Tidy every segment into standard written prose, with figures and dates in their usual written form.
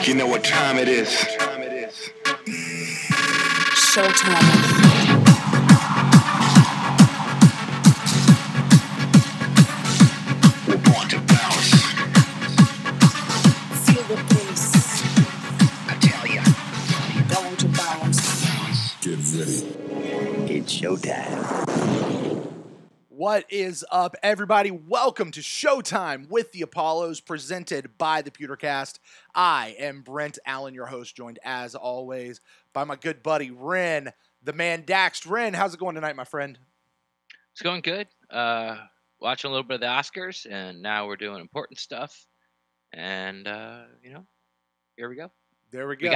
You know what time it is. Showtime. We're born to bounce. Feel the bass. I tell ya. Going to bounce. Get ready. It's showtime. What is up, everybody? Welcome to Showtime with the Apollos, presented by the PewterCast. I am Brent Allen, your host, joined as always by my good buddy Ren, the man Dax. Ren, how's it going tonight, my friend? It's going good. Watching a little bit of the Oscars, and now we're doing important stuff. And here we go. There we go.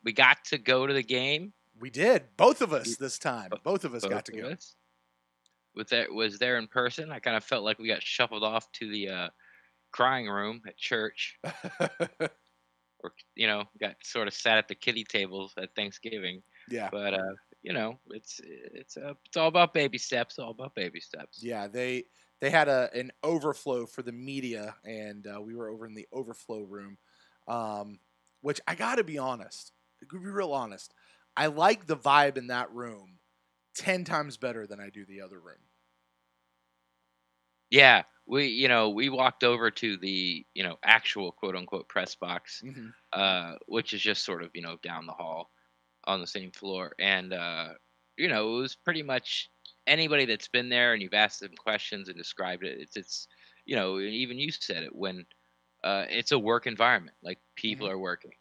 We got to go to the game. We did. Both of us this time. Both of us got to go. Was there in person. I kind of felt like we got shuffled off to the crying room at church, or got sort of sat at the kiddie tables at Thanksgiving. Yeah. But it's all about baby steps. All about baby steps. Yeah. They had an overflow for the media, and we were over in the overflow room, which I got to be honest. To be real honest, I like the vibe in that room 10 times better than I do the other room. Yeah, we walked over to the actual quote unquote press box, which is just sort of down the hall on the same floor, and it was pretty much anybody that's been there and you've asked them questions and described it. It's even you said it when it's a work environment, like people are working.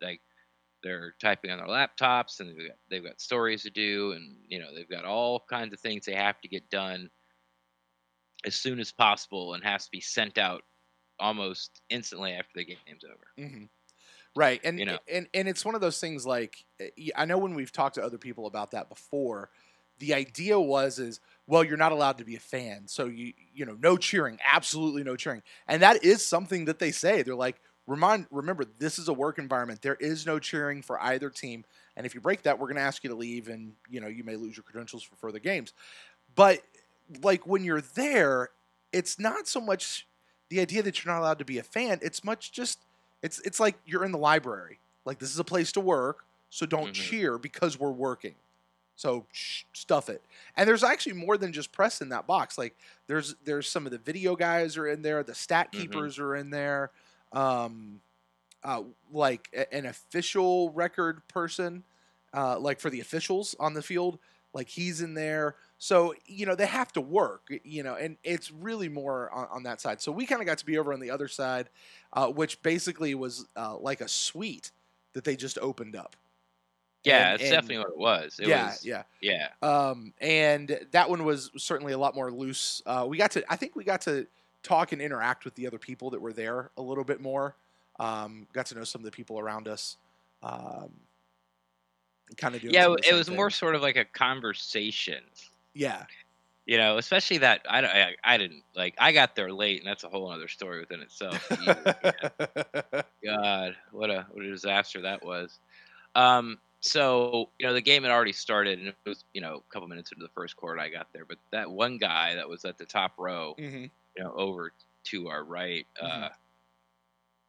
Like they're typing on their laptops, and they've got stories to do, and they've got all kinds of things they have to get done as soon as possible, and has to be sent out almost instantly after the game's over. Right, and it's one of those things. Like, I know when we've talked to other people about that before, the idea is well, you're not allowed to be a fan, so no cheering, absolutely no cheering, and that is something that they say. They're like, remember, this is a work environment. There is no cheering for either team. And if you break that, we're going to ask you to leave, and, you may lose your credentials for further games. But, like, when you're there, it's not so much the idea that you're not allowed to be a fan. It's much just, it's like you're in the library. Like, this is a place to work, so don't cheer because we're working. So stuff it. And there's actually more than just press in that box. Like, there's some of the video guys are in there. The stat keepers are in there. Like an official record person, like for the officials on the field, like he's in there. So, they have to work, and it's really more on that side. So we kind of got to be over on the other side, which basically was like a suite that they just opened up. Yeah, it's definitely what it was. Yeah. And that one was certainly a lot more loose. I think we got to talk and interact with the other people that were there a little bit more. Got to know some of the people around us. Kind of doing. Yeah, it was more sort of like a conversation. Yeah. Especially that I didn't like. I got there late, and that's a whole other story within itself. God, what a disaster that was. So the game had already started, and it was a couple minutes into the first quarter I got there. But that one guy that was at the top row, over to our right,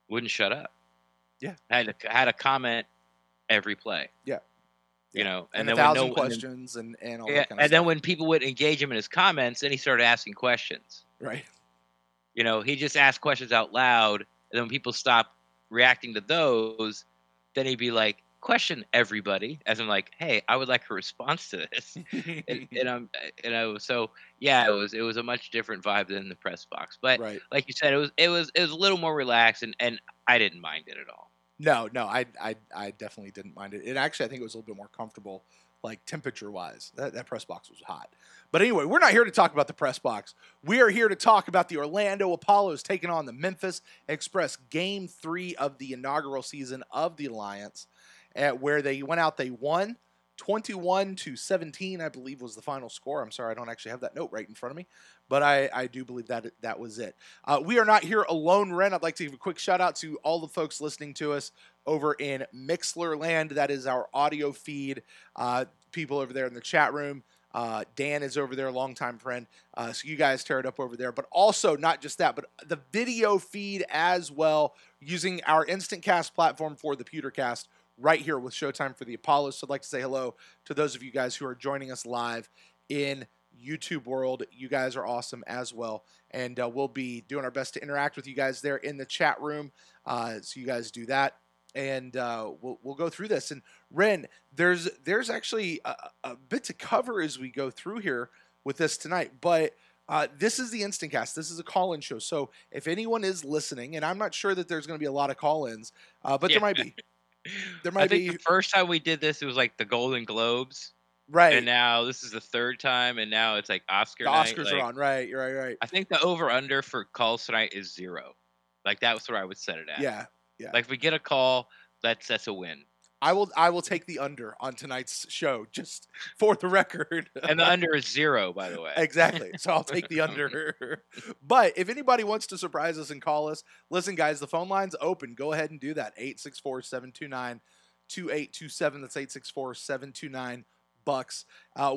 wouldn't shut up. Yeah, had a comment every play. Yeah. And then 1,000 questions and all that kind of stuff. And then when people would engage him in his comments, then he started asking questions. Right. He just asked questions out loud, and then when people stopped reacting to those, then he'd be like, "Question everybody," as I'm like, "Hey, I would like a response to this." So yeah, it was a much different vibe than the press box. But like you said, it was a little more relaxed, and I didn't mind it at all. No, I definitely didn't mind it. Actually, I think it was a little bit more comfortable, like temperature-wise. That press box was hot. But anyway, we're not here to talk about the press box. We are here to talk about the Orlando Apollos taking on the Memphis Express, Game 3 of the inaugural season of the Alliance, where they went out, they won 21-17, I believe was the final score. I'm sorry, I don't actually have that note right in front of me, but I do believe that was it. We are not here alone, Ren. I'd like to give a quick shout out to all the folks listening to us over in Mixler land. That is our audio feed. People over there in the chat room. Dan is over there, longtime friend. So you guys tear it up over there. But also, not just that, but the video feed as well, using our InstantCast platform for the PewterCast right here with Showtime for the Apollos. So I'd like to say hello to those of you guys who are joining us live in YouTube world. You guys are awesome as well. And we'll be doing our best to interact with you guys there in the chat room. So you guys do that. And we'll go through this. And Ren, there's actually a bit to cover as we go through here with this tonight. But this is the InstantCast. This is a call-in show. So if anyone is listening, and I'm not sure that there's going to be a lot of call-ins, but there might be. I think the first time we did this, it was like the Golden Globes. Right. And now this is the third time, and now it's like Oscar night. The Oscars are on. Right. You're right. I think the over-under for calls tonight is 0. Like, that's where I would set it at. Yeah. Like, if we get a call, that's a win. I will take the under on tonight's show, just for the record. And the under is 0, by the way. Exactly. So I'll take the under. But if anybody wants to surprise us and call us, listen, guys, the phone line's open. Go ahead and do that. 864-729-2827. That's 864-729 bucs.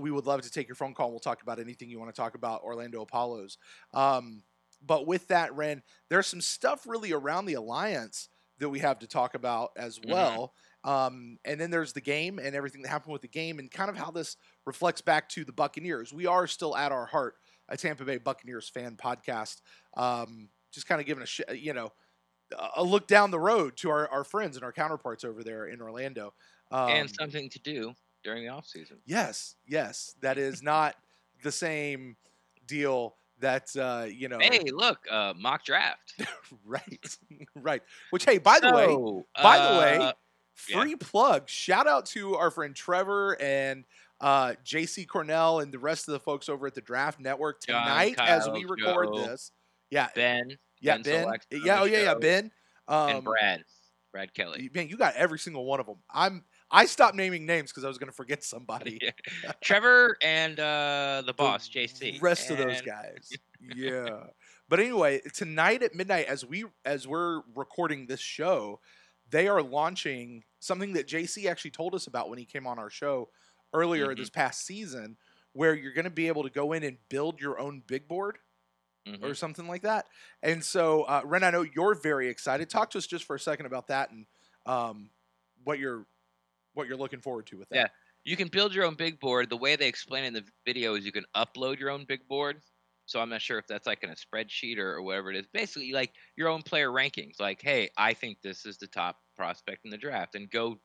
We would love to take your phone call. We'll talk about anything you want to talk about, Orlando Apollos. But with that, Ren, there's some stuff really around the Alliance that we have to talk about as well. And then there's the game and everything that happened with the game and kind of how this reflects back to the Buccaneers. We are still at our heart a Tampa Bay Buccaneers fan podcast. Just kind of giving a look down the road to our friends and our counterparts over there in Orlando. And something to do during the offseason. Yes. That is not the same deal that, Hey, look, mock draft. Right. Which, hey, by the way, free plug. Shout out to our friend Trevor and JC Cornell and the rest of the folks over at the Draft Network tonight as we record this. Yeah. Ben. Ben. Ben. And Brad Kelly. Man, you got every single one of them. I stopped naming names because I was going to forget somebody. Trevor and the boss, JC. Rest of those guys. Yeah. But anyway, tonight at midnight, as we're recording this show, they are launching something that JC actually told us about when he came on our show earlier this past season, where you're going to be able to go in and build your own big board or something like that. And so, Ren, I know you're very excited. Talk to us just for a second about that and what you're looking forward to with that. Yeah, you can build your own big board. The way they explain it in the video is you can upload your own big board. So I'm not sure if that's like in a spreadsheet or whatever it is. Basically, like your own player rankings. Like, hey, I think this is the top prospect in the draft, and go,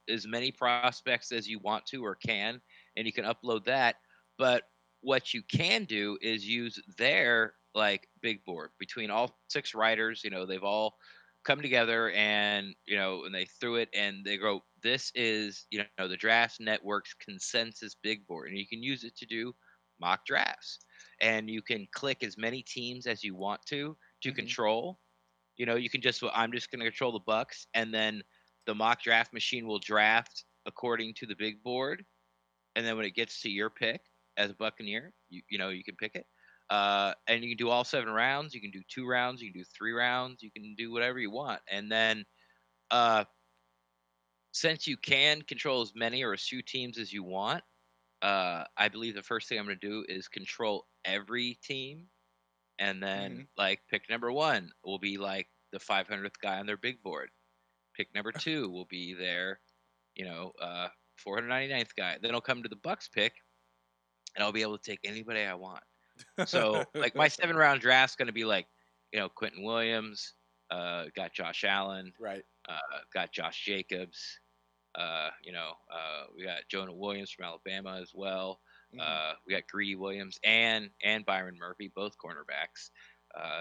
as many prospects as you want to or can, and you can upload that. But what you can do is use their like big board between all 6 writers. They've all come together and and they threw it and they go, this is the Draft Network's consensus big board, and you can use it to do mock drafts. And you can click as many teams as you want to control. You can I'm just going to control the Bucs, and then the mock draft machine will draft according to the big board. And then when it gets to your pick as a Buccaneer, you can pick it. And you can do all 7 rounds. You can do 2 rounds. You can do 3 rounds. You can do whatever you want. And then since you can control as many or as few teams as you want, I believe the first thing I'm going to do is control every team, and then like pick number 1 will be like the 500th guy on their big board. Pick number 2 will be their, 499th guy. Then I'll come to the Bucs pick, and I'll be able to take anybody I want. So like my 7-round draft's going to be like, Quentin Williams, got Josh Allen, right? Got Josh Jacobs. We got Jonah Williams from Alabama as well. We got Greedy Williams and Byron Murphy, both cornerbacks.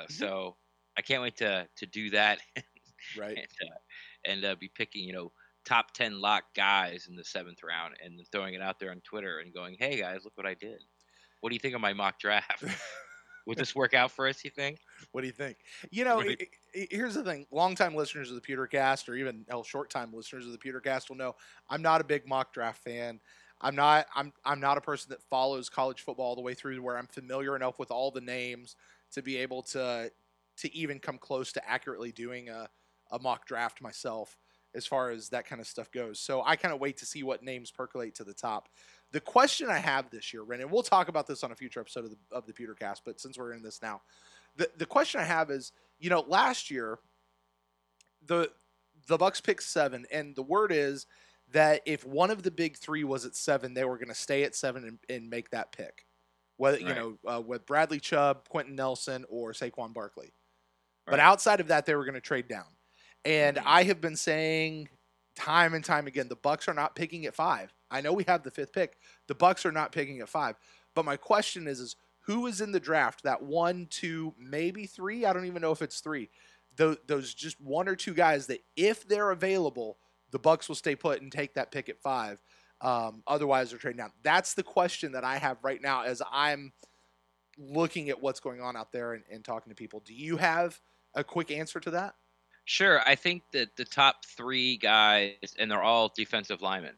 So I can't wait to do that, right? And be picking top 10 lock guys in the 7th round and then throwing it out there on Twitter and going, hey guys, look what I did. What do you think of my mock draft? Would this work out for us, you think? What do you think? Here's the thing. Longtime listeners of the PewterCast, or even short-time listeners of the PewterCast will know I'm not a big mock draft fan. I'm not a person that follows college football all the way through to where I'm familiar enough with all the names to be able to even come close to accurately doing a mock draft myself. as far as that kind of stuff goes. So I kind of wait to see what names percolate to the top. The question I have this year, Ren, and we'll talk about this on a future episode of the PewterCast, but since we're in this now, the question I have is, last year the Bucs picked 7, and the word is that if one of the big 3 was at 7, they were going to stay at 7 and make that pick, whether with Bradley Chubb, Quentin Nelson, or Saquon Barkley. Right. But outside of that, they were going to trade down. And I have been saying time and time again, the Bucs are not picking at 5. I know we have the 5th pick. The Bucs are not picking at 5. But my question is who is in the draft? That 1, 2, maybe 3? I don't even know if it's 3. Those just 1 or 2 guys that if they're available, the Bucs will stay put and take that pick at 5. Otherwise, they're trading down. That's the question that I have right now as I'm looking at what's going on out there and talking to people. Do you have a quick answer to that? Sure. I think that the top 3 guys, and they're all defensive linemen.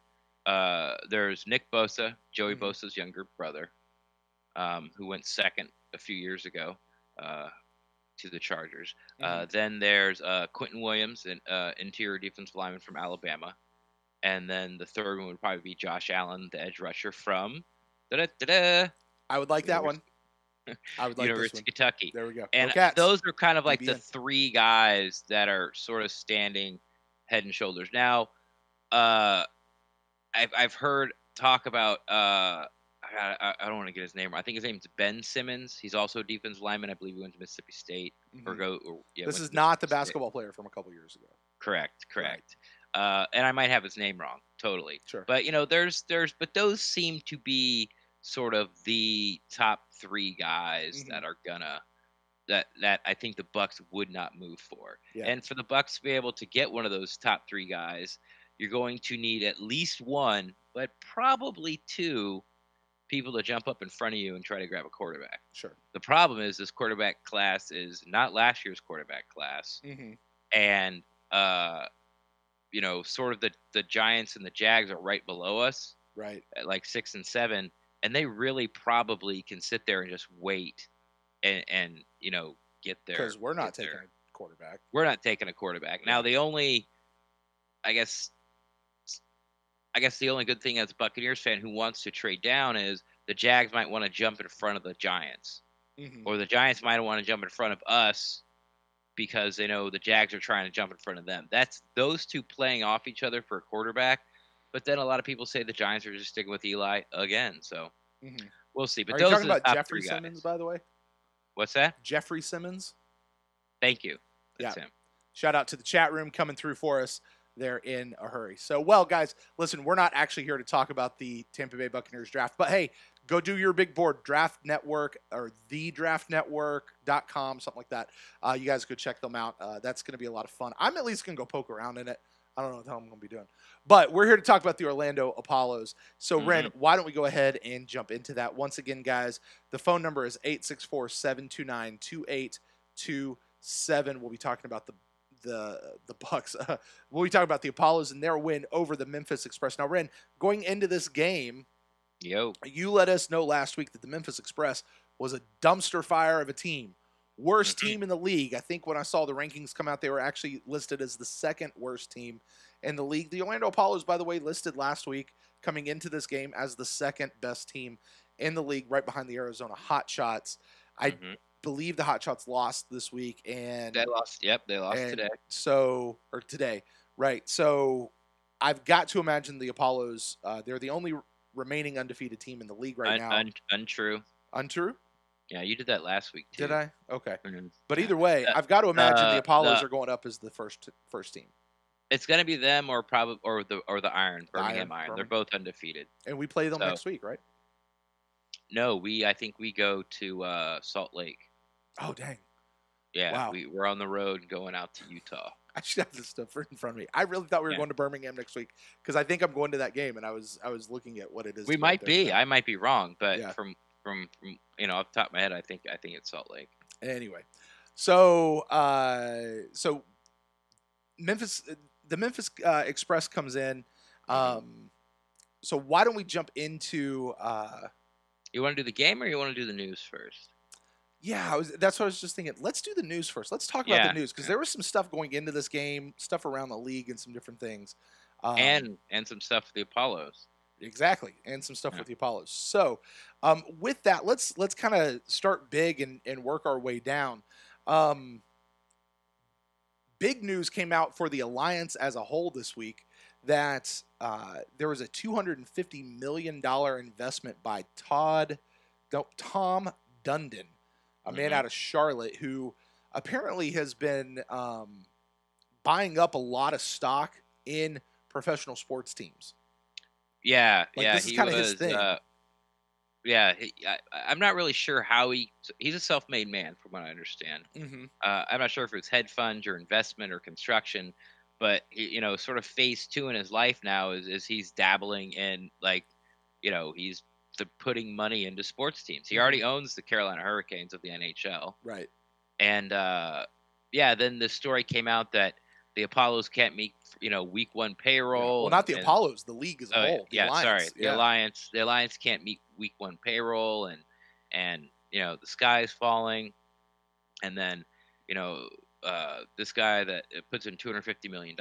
There's Nick Bosa, Joey Bosa's younger brother, who went second a few years ago to the Chargers. Then there's Quentin Williams, an interior defensive lineman from Alabama. And then the third one would probably be Josh Allen, the edge rusher from I would like that one. I would like University of Kentucky. There we go. And those are kind of like the 3 guys that are sort of standing head and shoulders. Now, I've heard talk about I don't want to get his name. I think his name's Ben Simmons. He's also a defensive lineman. I believe he went to Mississippi State. This is not the basketball player from a couple years ago. Correct. Right. And I might have his name wrong. Totally. Sure. But but those seem to be sort of the top 3 guys that are gonna that I think the Bucs would not move for. Yeah. And for the Bucs to be able to get one of those top 3 guys, you're going to need at least 1, but probably 2 people to jump up in front of you and try to grab a quarterback. Sure. The problem is this quarterback class is not last year's quarterback class. And sort of the Giants and the Jags are right below us. Right. At like 6 and 7. And they really probably can sit there and just wait and get there. Because we're not taking a quarterback. We're not taking a quarterback. Now, the only, I guess the only good thing as a Buccaneers fan who wants to trade down is the Jags might want to jump in front of the Giants. Or the Giants might want to jump in front of us because they know the Jags are trying to jump in front of them. That's those 2 playing off each other for a quarterback. But then a lot of people say the Giants are just sticking with Eli again. So we'll see. But are those you talking are about Jeffrey Simmons, by the way? What's that? Jeffrey Simmons. Thank you. That's him. Shout out to the chat room coming through for us. They're in a hurry. So, well, guys, listen, we're not actually here to talk about the Tampa Bay Buccaneers draft. But, hey, go do your big board, Draft Network or thedraftnetwork.com, something like that. You guys go check them out. That's going to be a lot of fun. I'm at least going to go poke around in it. I don't know what the hell I'm going to be doing. But we're here to talk about the Orlando Apollos. So, Ren, why don't we go ahead and jump into that? Once again, guys, the phone number is 864-729-2827. We'll be talking about the Bucs. We'll be talking about the Apollos and their win over the Memphis Express. Now, Ren, going into this game, you let us know last week that the Memphis Express was a dumpster fire of a team. Worst team in the league. I think when I saw the rankings come out, they were actually listed as the 2nd worst team in the league. The Orlando Apollos, by the way, listed last week coming into this game as the 2nd best team in the league, right behind the Arizona Hotshots. I believe the Hotshots lost this week, and they lost. Yep, they lost today. Today, right? So I've got to imagine the Apollos. They're the only remaining undefeated team in the league right now. Untrue. Untrue. Yeah, you did that last week too. Did I? Okay. But either way, I've got to imagine the Apollos are going up as the first team. It's going to be them or the Iron, Birmingham Iron. They're both undefeated. And we play them next week, right? No, I think we go to Salt Lake. Oh, dang. Yeah, wow. We're on the road going out to Utah. I should have this stuff right in front of me. I really thought we were going to Birmingham next week because I think I'm going to that game, and I was looking at what it is. We might be. I might be wrong, but from off the top of my head, I think it's Salt Lake. Anyway, so Memphis, the Memphis Express comes in. So why don't we jump into? You want to do the game or you want to do the news first? Yeah, that's what I was just thinking. Let's do the news first. Let's talk about the news because there was some stuff going into this game, stuff around the league, and some different things. And some stuff for the Apollos. Exactly, and some stuff with the Apollos. So, with that, let's kind of start big and work our way down. Big news came out for the Alliance as a whole this week that there was a $250 million investment by Tom Dundon, a man out of Charlotte who apparently has been buying up a lot of stock in professional sports teams. Yeah, this is kind of his thing. I'm not really sure how he's a self-made man, from what I understand. I'm not sure if it's hedge funds or investment or construction, but sort of phase 2 in his life now is he's dabbling in he's putting money into sports teams. He already owns the Carolina Hurricanes of the NHL, right? And then the story came out that the Apollos can't meet week 1 payroll. Well, not the Apollos, the league as a whole. The Alliance. The Alliance can't meet week 1 payroll, and the sky's falling, and then this guy that puts in $250 million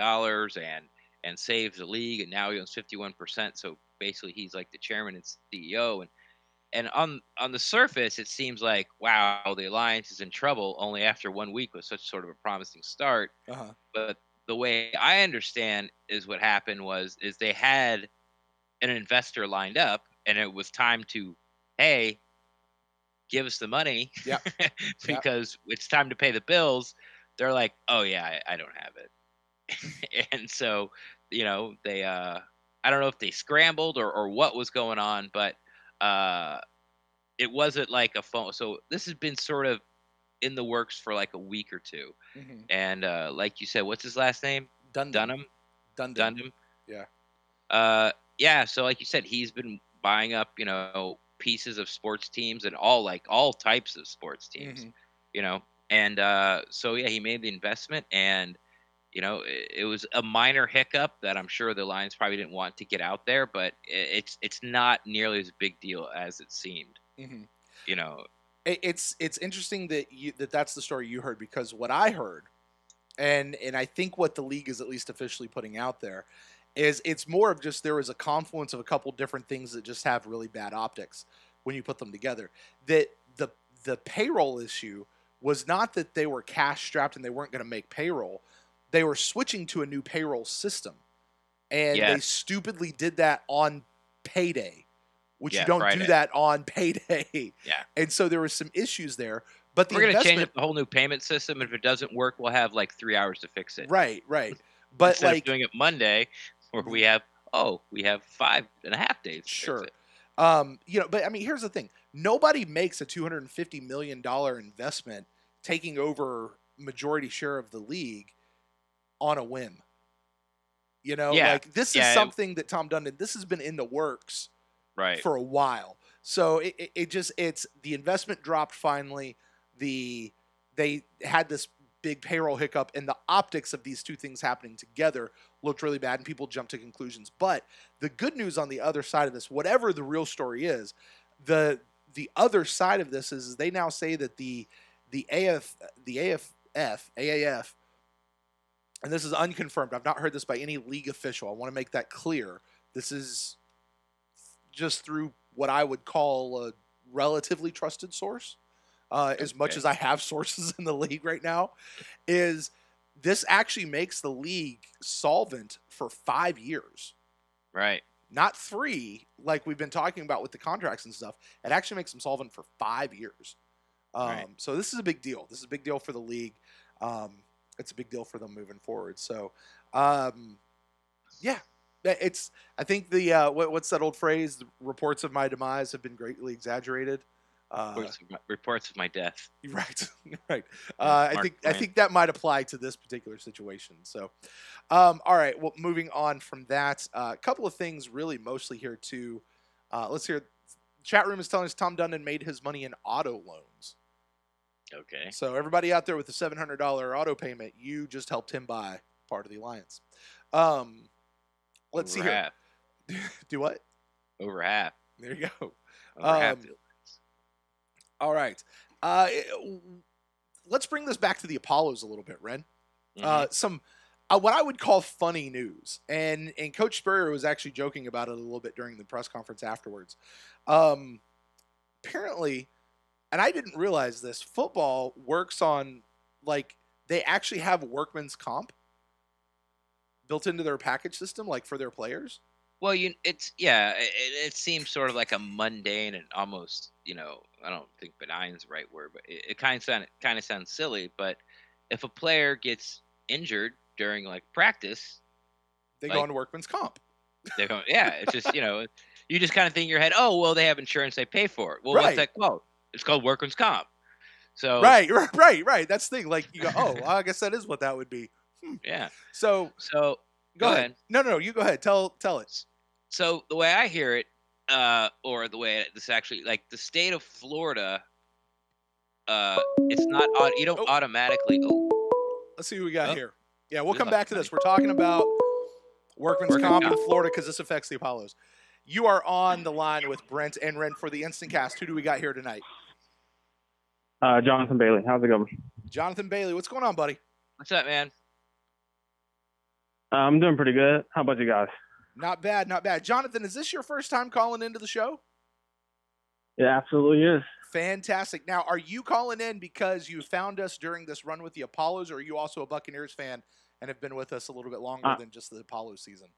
and saves the league, and now he owns 51%. So basically, he's like the chairman and CEO, and on the surface, it seems like, wow, the Alliance is in trouble only after 1 week with such sort of a promising start. But the way I understand is what happened is they had an investor lined up, and it was time to, hey, give us the money, because it's time to pay the bills. They're like, oh yeah, I don't have it. And so, they I don't know if they scrambled or what was going on, but it wasn't like a phone. So this has been sort of in the works for like a week or two. And like you said, what's his last name? Dundon. Yeah. So like you said, he's been buying up, pieces of sports teams and all types of sports teams, and so yeah, he made the investment, and it was a minor hiccup that I'm sure the Lions probably didn't want to get out there, but it's not nearly as big deal as it seemed. It's interesting that that's the story you heard, because what I heard, and I think what the league is at least officially putting out there, is it's more of just there was a confluence of a couple different things that just have really bad optics when you put them together. That the payroll issue was not that they were cash strapped and they weren't going to make payroll. They were switching to a new payroll system, and they stupidly did that on payday, which you don't do that on payday. And so there were some issues there. But we're going to change up the whole new payment system. If it doesn't work, we'll have like 3 hours to fix it. Right. But instead of doing it Monday, where we have 5.5 days. Sure. But I mean, here's the thing: nobody makes a $250 million investment taking over majority share of the league on a whim. This is something that Tom Dundon, this has been in the works for a while. So it's the investment dropped finally. They had this big payroll hiccup, and the optics of these two things happening together looked really bad, and people jumped to conclusions. But the good news on the other side of this, whatever the real story is, the other side of this is they now say that the AAF, and this is unconfirmed. I've not heard this by any league official. I want to make that clear. This is just through what I would call a relatively trusted source, as much as I have sources in the league right now, is this actually makes the league solvent for 5 years. Right. Not 3, like we've been talking about with the contracts and stuff. It actually makes them solvent for 5 years. So this is a big deal. This is a big deal for the league. It's a big deal for them moving forward. So, it's. I think the what's that old phrase? The reports of my demise have been greatly exaggerated. Reports of my death. Right. I think that might apply to this particular situation. So, all right. Well, moving on from that, a couple of things really mostly here too. Let's hear. Chat room is telling us Tom Dundon made his money in auto loans. Okay. So everybody out there with the $700 auto payment, you just helped him buy part of the Alliance. Let's see here. Do what? Over half. There you go. Over half the Alliance. All right. Let's bring this back to the Apollos a little bit, Ren. Some what I would call funny news, and Coach Spurrier was actually joking about it a little bit during the press conference afterwards. Apparently, and I didn't realize this, football works on, like, they actually have workman's comp built into their package system, like for their players. Well, it seems sort of like a mundane and almost, I don't think benign is the right word, but it kind of sounds silly. But if a player gets injured during like practice, they go on workman's comp. They're going, yeah. It's just you just kind of think in your head, oh well, they have insurance, they pay for it. Well, what's that called? It's called workman's comp. So right. That's the thing. Like you go, oh, well, I guess that is what that would be. Yeah. So go ahead. No, you go ahead. Tell it. So the way I hear it, or the way this actually, like the state of Florida, it's not you don't automatically. Let's see who we got here. Yeah, we'll come back to this. We're talking about workman's comp in Florida because this affects the Apollos. You are on the line with Brent and Ren for the InstantCast. Who do we got here tonight? Jonathan Bailey. How's it going? Jonathan Bailey. What's going on, buddy? What's up, man? I'm doing pretty good. How about you guys? Not bad, not bad. Jonathan, is this your first time calling into the show? It absolutely is. Fantastic. Now, are you calling in because you found us during this run with the Apollos, or are you also a Buccaneers fan and have been with us a little bit longer than just the Apollo season?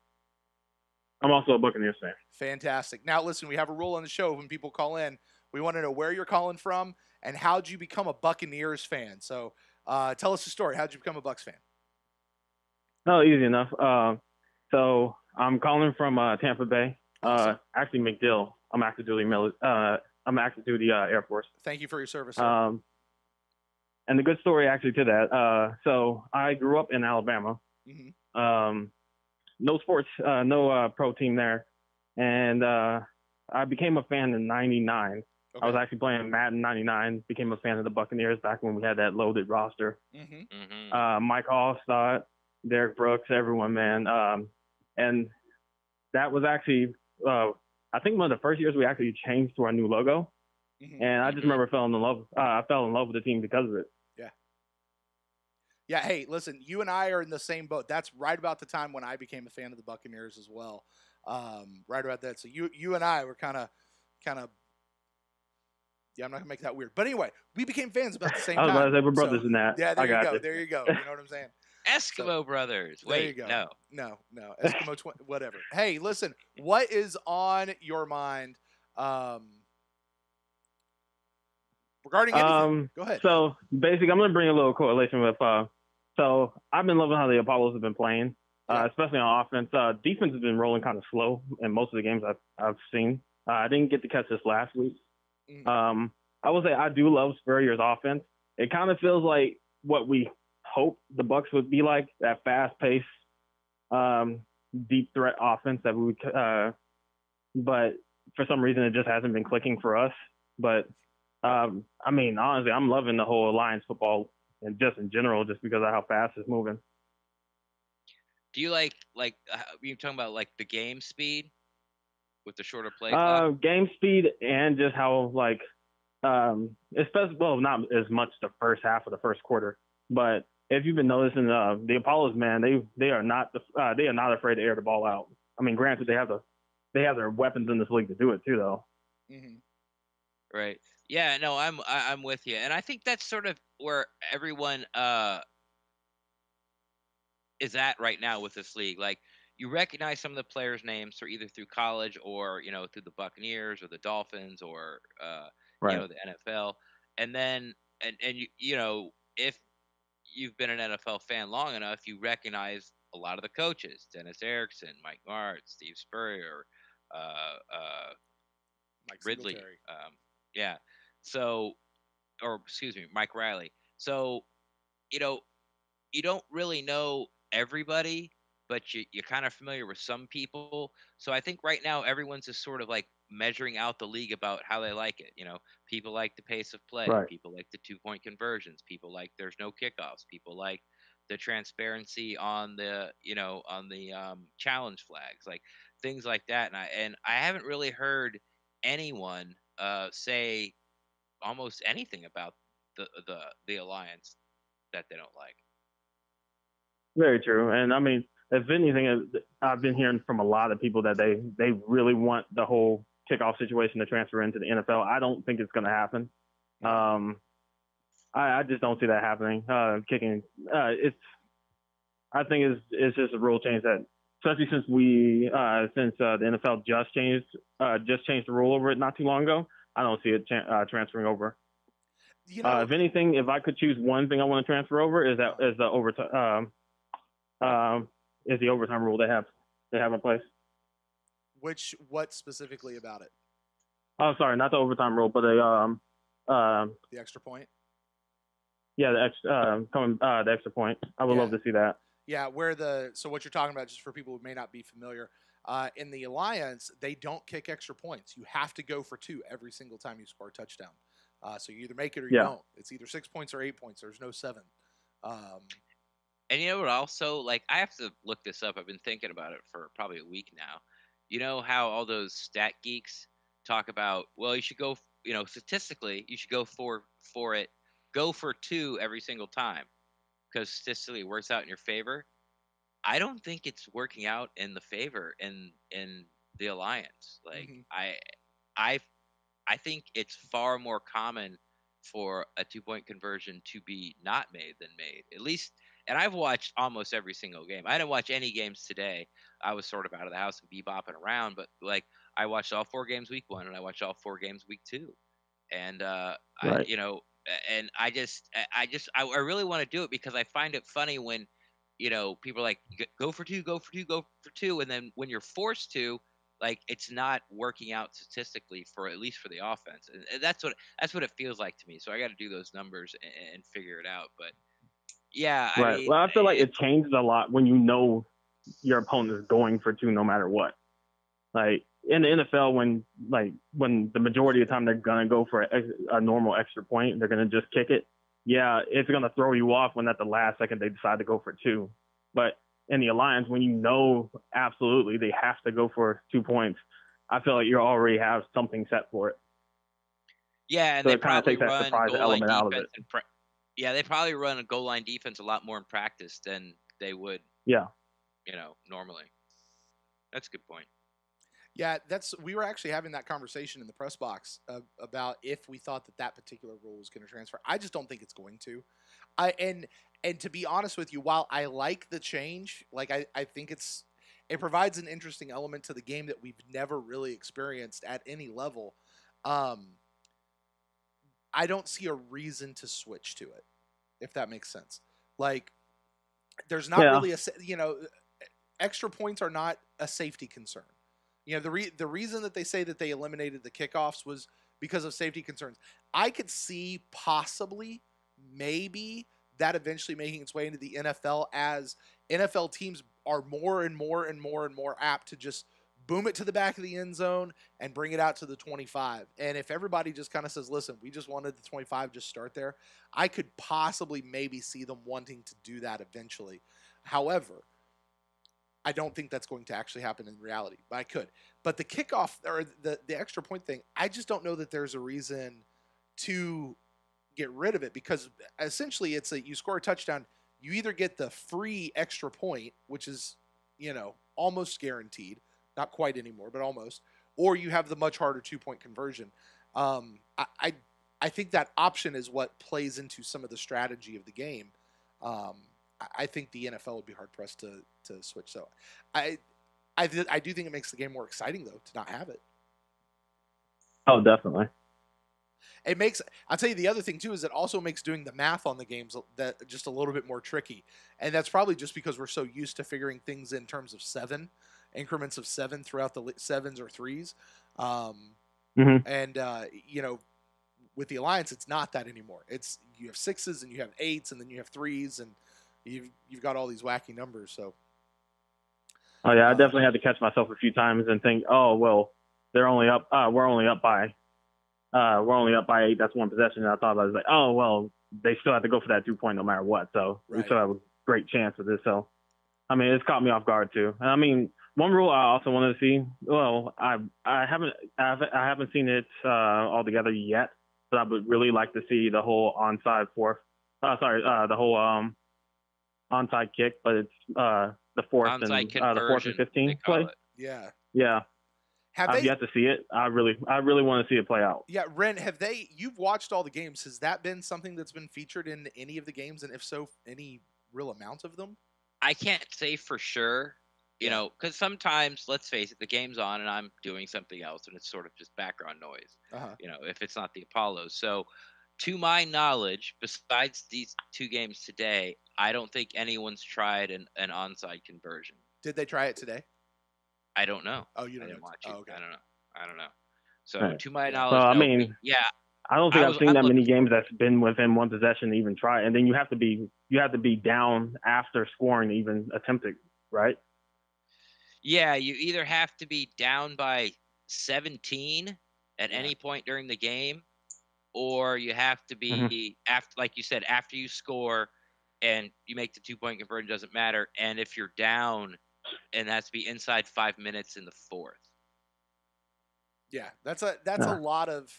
I'm also a Buccaneers fan. Fantastic. Now, listen, we have a rule on the show when people call in. We want to know where you're calling from and how'd you become a Buccaneers fan. So tell us the story. How'd you become a Bucs fan? Oh, easy enough. So I'm calling from Tampa Bay. Actually, McDill. I'm active duty Air Force. Thank you for your service, sir. And the good story actually to that. So I grew up in Alabama. Mm-hmm. No sports, no pro team there, and I became a fan in '99. Okay. I was actually playing Madden '99. Became a fan of the Buccaneers back when we had that loaded roster. Mm-hmm. Mm-hmm. Mike Allstott, Derek Brooks, everyone, man. And that was actually, I think one of the first years we actually changed to our new logo. Mm-hmm. And I just remember I fell in love with the team because of it. Yeah. Yeah. Hey, listen, you and I are in the same boat. That's right about the time when I became a fan of the Buccaneers as well. Right about that. So you and I were kind of, yeah, I'm not gonna make that weird. But anyway, we became fans about the same time. I was about to say we're brothers in that. Yeah, there you go. There you go. You know what I'm saying? Eskimo brothers. Wait, there you go. No. Eskimo whatever. Hey, listen, what is on your mind regarding anything? Go ahead. So basically, I'm gonna bring a little correlation with. So I've been loving how the Apollos have been playing, especially on offense. Defense has been rolling kind of slow in most of the games I've seen. I didn't get to catch this last week. I will say I do love Spurrier's offense. It kind of feels like what we hope the Bucs would be like, that fast-paced, deep threat offense that we would. But for some reason, it just hasn't been clicking for us. But I mean, honestly, I'm loving the whole Alliance football and just in general, just because of how fast it's moving. Do you like you're talking about like the game speed with the shorter play clock? Game speed and just how especially, well, not as much the first half of the first quarter, but if you've been noticing, the Apollos, man, they are not afraid to air the ball out. I mean, granted, they have their weapons in this league to do it too, though. Mm-hmm. Right. Yeah. No, I'm with you, and I think that's sort of where everyone is at right now with this league. Like, you recognize some of the players' names either through college or through the Buccaneers or the Dolphins or the NFL, and then and if you've been an NFL fan long enough, you recognize a lot of the coaches: Dennis Erickson, Mike Martz, Steve Spurrier, Mike Ridley, Singletary. So, or excuse me, Mike Riley. So, you don't really know everybody, but you're kind of familiar with some people. So I think right now everyone's just sort of like measuring out the league about how they like it. People like the pace of play. Right. People like the 2-point conversions. People like there's no kickoffs. People like the transparency on the challenge flags, like things like that. And I haven't really heard anyone say almost anything about the alliance that they don't like. Very true. And I mean, if anything, I've been hearing from a lot of people that they really want the whole kickoff situation to transfer into the NFL. I don't think it's going to happen. I just don't see that happening. Kicking, I think it's just a rule change that, especially since the NFL just changed the rule over it not too long ago. I don't see it transferring over. If anything, if I could choose one thing I want to transfer over, is the overtime rule they have in place. What specifically about it? Oh, sorry, not the overtime rule, but the extra point. Yeah, the extra point. I would love to see that. Yeah, so what you're talking about, just for people who may not be familiar, in the Alliance, they don't kick extra points. You have to go for 2 every single time you score a touchdown. So you either make it or you don't. It's either 6 points or 8 points. There's no 7. And you know what? Also, like, I have to look this up. I've been thinking about it for probably a week now. You know how all those stat geeks talk about, well, you should go, statistically, you should go for it. Go for 2 every single time because statistically it works out in your favor. I don't think it's working out in the favor in the Alliance. Like, I think it's far more common for a 2-point conversion to be not made than made. At least, and I've watched almost every single game. I didn't watch any games today. I was sort of out of the house and bebopping around, but like I watched all 4 games week 1 and I watched all 4 games week 2. And I really want to do it because I find it funny when, people are like, go for 2, go for 2, go for 2. And then when you're forced to, like, it's not working out statistically at least for the offense. And that's what it feels like to me. So I got to do those numbers and figure it out. But yeah. Right. I mean, well, I feel like it changes a lot when you know your opponent is going for 2 no matter what. Like in the NFL, when the majority of the time they're going to go for a normal extra point, they're going to just kick it. Yeah, it's going to throw you off when at the last second they decide to go for 2. But in the Alliance, when you know absolutely they have to go for 2 points, I feel like you already have something set for it. Yeah, and so they it kind of probably takes that run surprise goal line element out of it. defense. They probably run a goal line defense a lot more in practice than they would. Yeah. Normally. That's a good point. Yeah, we were actually having that conversation in the press box about if we thought that particular rule was going to transfer. I just don't think it's going to. And to be honest with you, while I like the change, like I think it provides an interesting element to the game that we've never really experienced at any level. I don't see a reason to switch to it, if that makes sense. Like, there's not really extra points are not a safety concern. The reason that they say that they eliminated the kickoffs was because of safety concerns. I could see possibly, maybe, that eventually making its way into the NFL as NFL teams are more and more and more and more apt to just boom it to the back of the end zone and bring it out to the 25. And if everybody just kind of says, listen, we just wanted the 25, just start there, I could possibly maybe see them wanting to do that eventually. However, I don't think that's going to actually happen in reality, but I could. But the kickoff or the extra point thing, I just don't know that there's a reason to get rid of it because essentially it's you score a touchdown, you either get the free extra point, which is, almost guaranteed, not quite anymore, but almost, or you have the much harder 2-point conversion. I think that option is what plays into some of the strategy of the game. I think the NFL would be hard pressed to switch. So I do think it makes the game more exciting though to not have it. Oh, definitely. I'll tell you the other thing too is it also makes doing the math on the games that just a little bit more tricky, and that's probably just because we're so used to figuring things in terms of 7 increments of 7 throughout the 7s or 3s, and with the Alliance it's not that anymore. It's you have 6s and you have 8s and then you have 3s and you've got all these wacky numbers. So. Oh yeah, I definitely had to catch myself a few times and think, oh well, they're only up. We're only up by 8. That's one possession. And I thought I was like, oh well, they still have to go for that 2-point no matter what. So we still have a great chance with this. So, I mean, it's caught me off guard too. And I mean, one rule I also wanted to see. Well, I haven't seen it all together yet. but I would really like to see the whole onside fourth. The whole onside kick, but it's the fourth and the 4th and 15 play. Yeah. Yeah. I've yet to see it. I really want to see it play out. Yeah, Ren, you've watched all the games. Has that been something that's been featured in any of the games? And if so, any real amount of them? I can't say for sure, you know, because sometimes, let's face it, the game's on and I'm doing something else and it's sort of just background noise, you know, if it's not the Apollos. So to my knowledge, besides these 2 games today, I don't think anyone's tried an onside conversion. Did they try it today? I don't know. Oh, you didn't watch it. Oh, okay. I don't know. So to my knowledge, I no, mean, I don't think I've seen that many games that's been within one possession to even try. And then you have to be down after scoring to even attempt it, right? Yeah, you either have to be down by 17 at any point during the game, or you have to be after, like you said, after you score and you make the 2-point conversion, doesn't matter. And if you're down, and it has to be inside 5 minutes in the 4th. Yeah, that's a lot of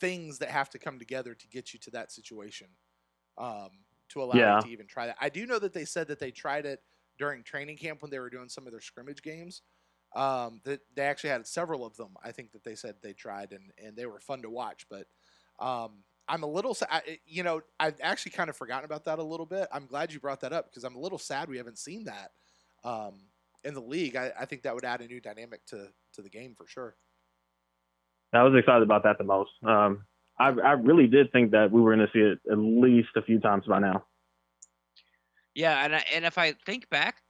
things that have to come together to get you to that situation, to allow you to even try that. I do know that they said that they tried it during training camp when they were doing some of their scrimmage games. That they actually had several of them. I think that they said they tried and they were fun to watch. But I'm a little sad. You know, I've actually kind of forgotten about that a little bit. I'm glad you brought that up because I'm a little sad we haven't seen that in the league. I think that would add a new dynamic to the game for sure. I was excited about that the most. I really did think that we were going to see it at least a few times by now. Yeah, and if I think back,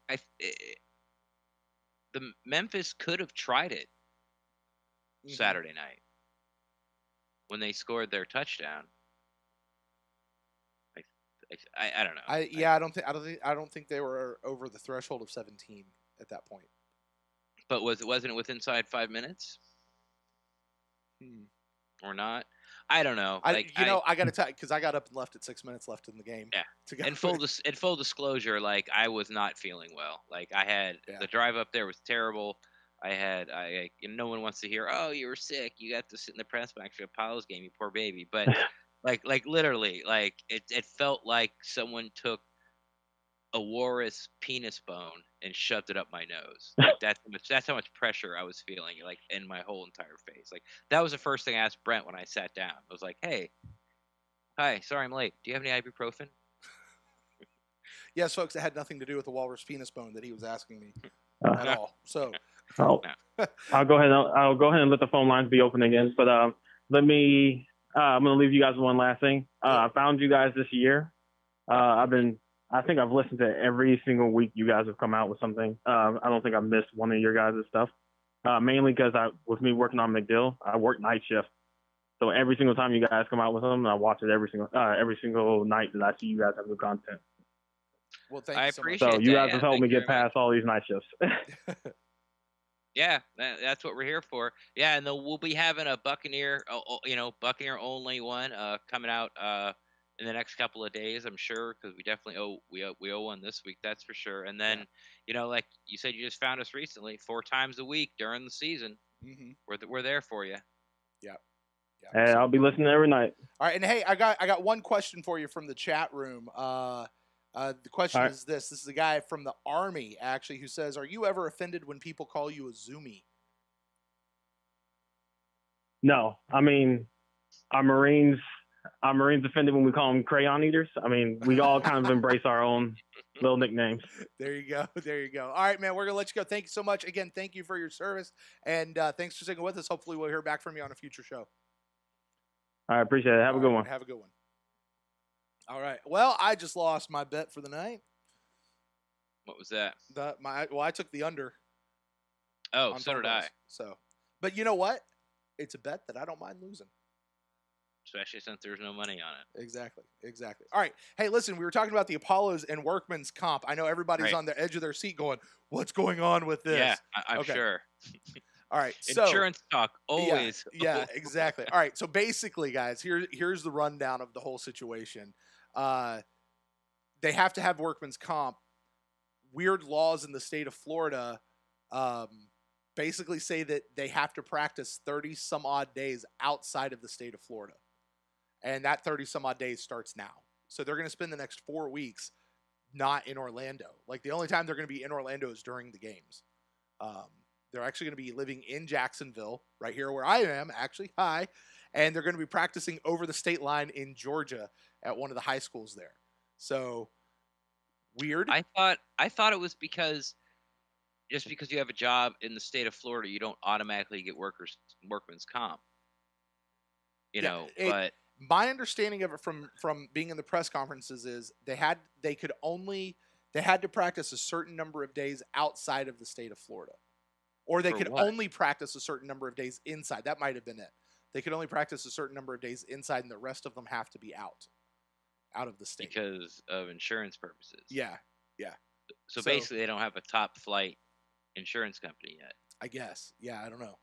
the Memphis could have tried it Saturday night when they scored their touchdown. I don't know. I don't think they were over the threshold of 17 at that point. But wasn't it within inside 5 minutes? Or not? I don't know. I got to tell you, because I got up and left at 6 minutes left in the game. Yeah. And full disclosure, like I was not feeling well. Like I had the drive up there was terrible. No one wants to hear, oh, you were sick. You got to sit in the press box for Apollo's game, you poor baby. But like literally, like it felt like someone took a walrus penis bone and shoved it up my nose. Like that's how much pressure I was feeling, like in my whole entire face. Like that was the first thing I asked Brent when I sat down. I was like, "Hey, hi, sorry I'm late. Do you have any ibuprofen?" Yes, folks, it had nothing to do with the walrus penis bone that he was asking me at all. So I'll go ahead. I'll go ahead and let the phone lines be open again. But I'm going to leave you guys with one last thing. I found you guys this year. I think I've listened to every single week you guys have come out with something. I don't think I've missed one of your guys' stuff. Mainly because with me working on McDill, I work night shift. So every single time you guys come out with something, I watch it every single night that I see you guys have new content. Well, thank you so much. So you guys have helped me get past all these night shifts. Yeah, that's what we're here for. Yeah, and then we'll be having a Buccaneer only one coming out in the next couple of days, I'm sure, because we definitely owe one this week, that's for sure. And then, like you said, you just found us recently 4 times a week during the season. We're there for you. Yeah. Hey, I'll be listening every night. All right, and hey, I got one question for you from the chat room. The question is this. This is a guy from the Army, actually, who says, are you ever offended when people call you a Zoomie? No. I mean, our Marines offended when we call them crayon eaters. I mean, we all kind of embrace our own little nicknames. There you go. All right, man, we're going to let you go. Thank you so much. Again, thank you for your service, and thanks for sticking with us. Hopefully we'll hear back from you on a future show. I appreciate it. Have a good one. Have a good one. All right. Well, I just lost my bet for the night. What was that? I took the under. Oh, so did I. So, but you know what? It's a bet that I don't mind losing. Especially since there's no money on it. Exactly. All right. Hey, listen, we were talking about the Apollos and Workman's Comp. I know everybody's on the edge of their seat going, what's going on with this? Yeah, I'm sure. All right. Insurance talk, always. Yeah, exactly. All right. So basically, guys, here's the rundown of the whole situation. They have to have Workman's Comp. Weird laws in the state of Florida basically say that they have to practice 30 some odd days outside of the state of Florida. and that 30 some odd days starts now. So they're going to spend the next 4 weeks not in Orlando. Like the only time they're going to be in Orlando is during the games. They're actually going to be living in Jacksonville, right here where I am, actually. Hi. And they're going to be practicing over the state line in Georgia at one of the high schools there. So weird. I thought it was because just because you have a job in the state of Florida, you don't automatically get workman's comp. But my understanding of it from being in the press conferences is they had to practice a certain number of days outside of the state of Florida. Or they could only practice a certain number of days inside. That might have been it. They could only practice a certain number of days inside, and the rest of them have to be out of the state. Because of insurance purposes. Yeah. So basically, they don't have a top flight insurance company yet. I guess. Yeah, I don't know.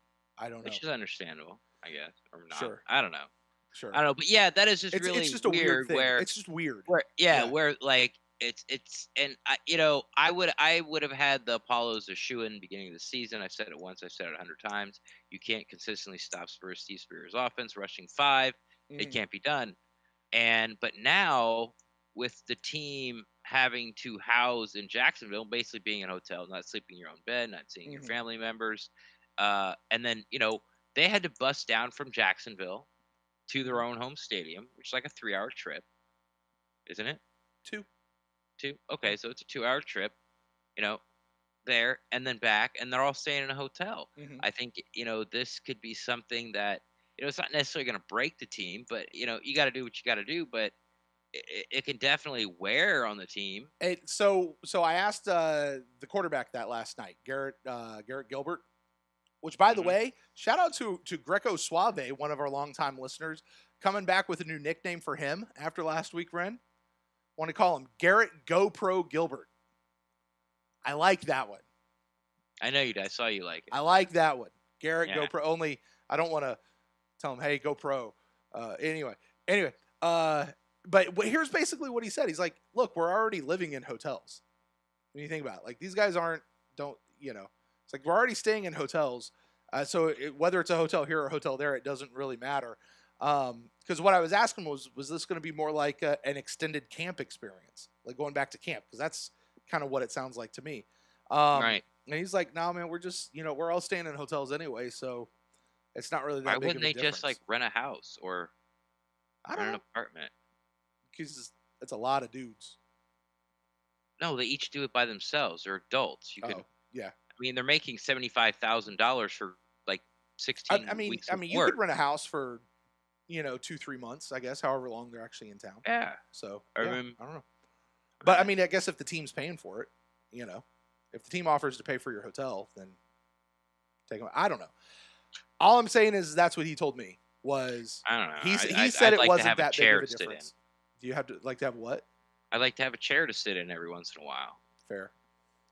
Which is understandable, I guess. Or not. Sure. I don't know. Sure. I don't know. But yeah, that is just it's just a weird thing. It's just weird. Where like it's and I would have had the Apollos a shoe-in beginning of the season. I've said it once, I've said it 100 times. You can't consistently stop Steve Spurrier's offense, rushing 5. It can't be done. But now with the team having to house in Jacksonville, basically being in a hotel, not sleeping in your own bed, not seeing your family members, and then they had to bus down from Jacksonville to their own home stadium, which is like a 3-hour trip, isn't it? 2. Okay, so it's a 2-hour trip, there and then back, and they're all staying in a hotel. I think this could be something that it's not necessarily going to break the team, but you got to do what you got to do. But it can definitely wear on the team. So I asked the quarterback that last night, Garrett Gilbert, which by the way, shout out to Greco Suave, one of our longtime listeners, coming back with a new nickname for him after last week, Ren. Want to call him Garrett GoPro Gilbert. I like that one. I know you did. I saw you like it. I like that one. Garrett GoPro. Only I don't want to tell him, hey, GoPro. Anyway. But here's basically what he said. He's like, look, we're already living in hotels. When you think about it, like these guys it's like we're already staying in hotels. So whether it's a hotel here or a hotel there, it doesn't really matter. Because what I was asking was this going to be more like an extended camp experience, like going back to camp? Because that's kind of what it sounds like to me. Right. And he's like, no, man, we're just, we're all staying in hotels anyway, so it's not really that big of a difference. Why wouldn't they just like rent a house or rent an apartment? Because it's a lot of dudes. No, they each do it by themselves. They're adults. Yeah. I mean, they're making $75,000 for like 16 weeks of you work. could rent a house for 2-3 months, I guess, however long they're actually in town. Yeah. So I don't know. But I mean, I guess if the team's paying for it, if the team offers to pay for your hotel, then take them. I don't know. All I'm saying is that's what he told me was. I don't know. He said it like wasn't to have that a chair big of a to sit difference. Do you like to have what? I'd like to have a chair to sit in every once in a while. Fair.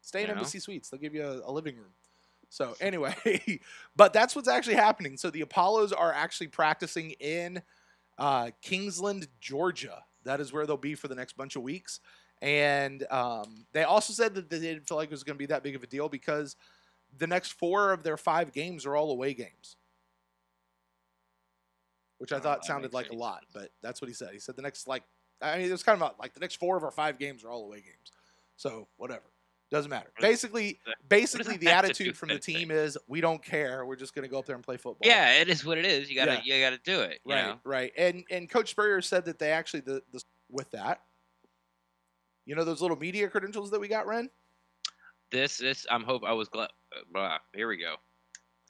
Stay in Embassy Suites. They'll give you a living room. So anyway, but that's what's actually happening. So the Apollos are actually practicing in Kingsland, Georgia. That is where they'll be for the next bunch of weeks. And they also said that they didn't feel like it was going to be that big of a deal because the next 4 of their 5 games are all away games. Which I thought sounded like a lot, but that's what he said. He said the next, it was kind of like the next 4 of our 5 games are all away games. So whatever. Doesn't matter. Basically the attitude from the team is we don't care. We're just going to go up there and play football. Yeah, it is what it is. You got to do it. Right. And Coach Spurrier said that they actually with that. Those little media credentials that we got, Ren? Here we go.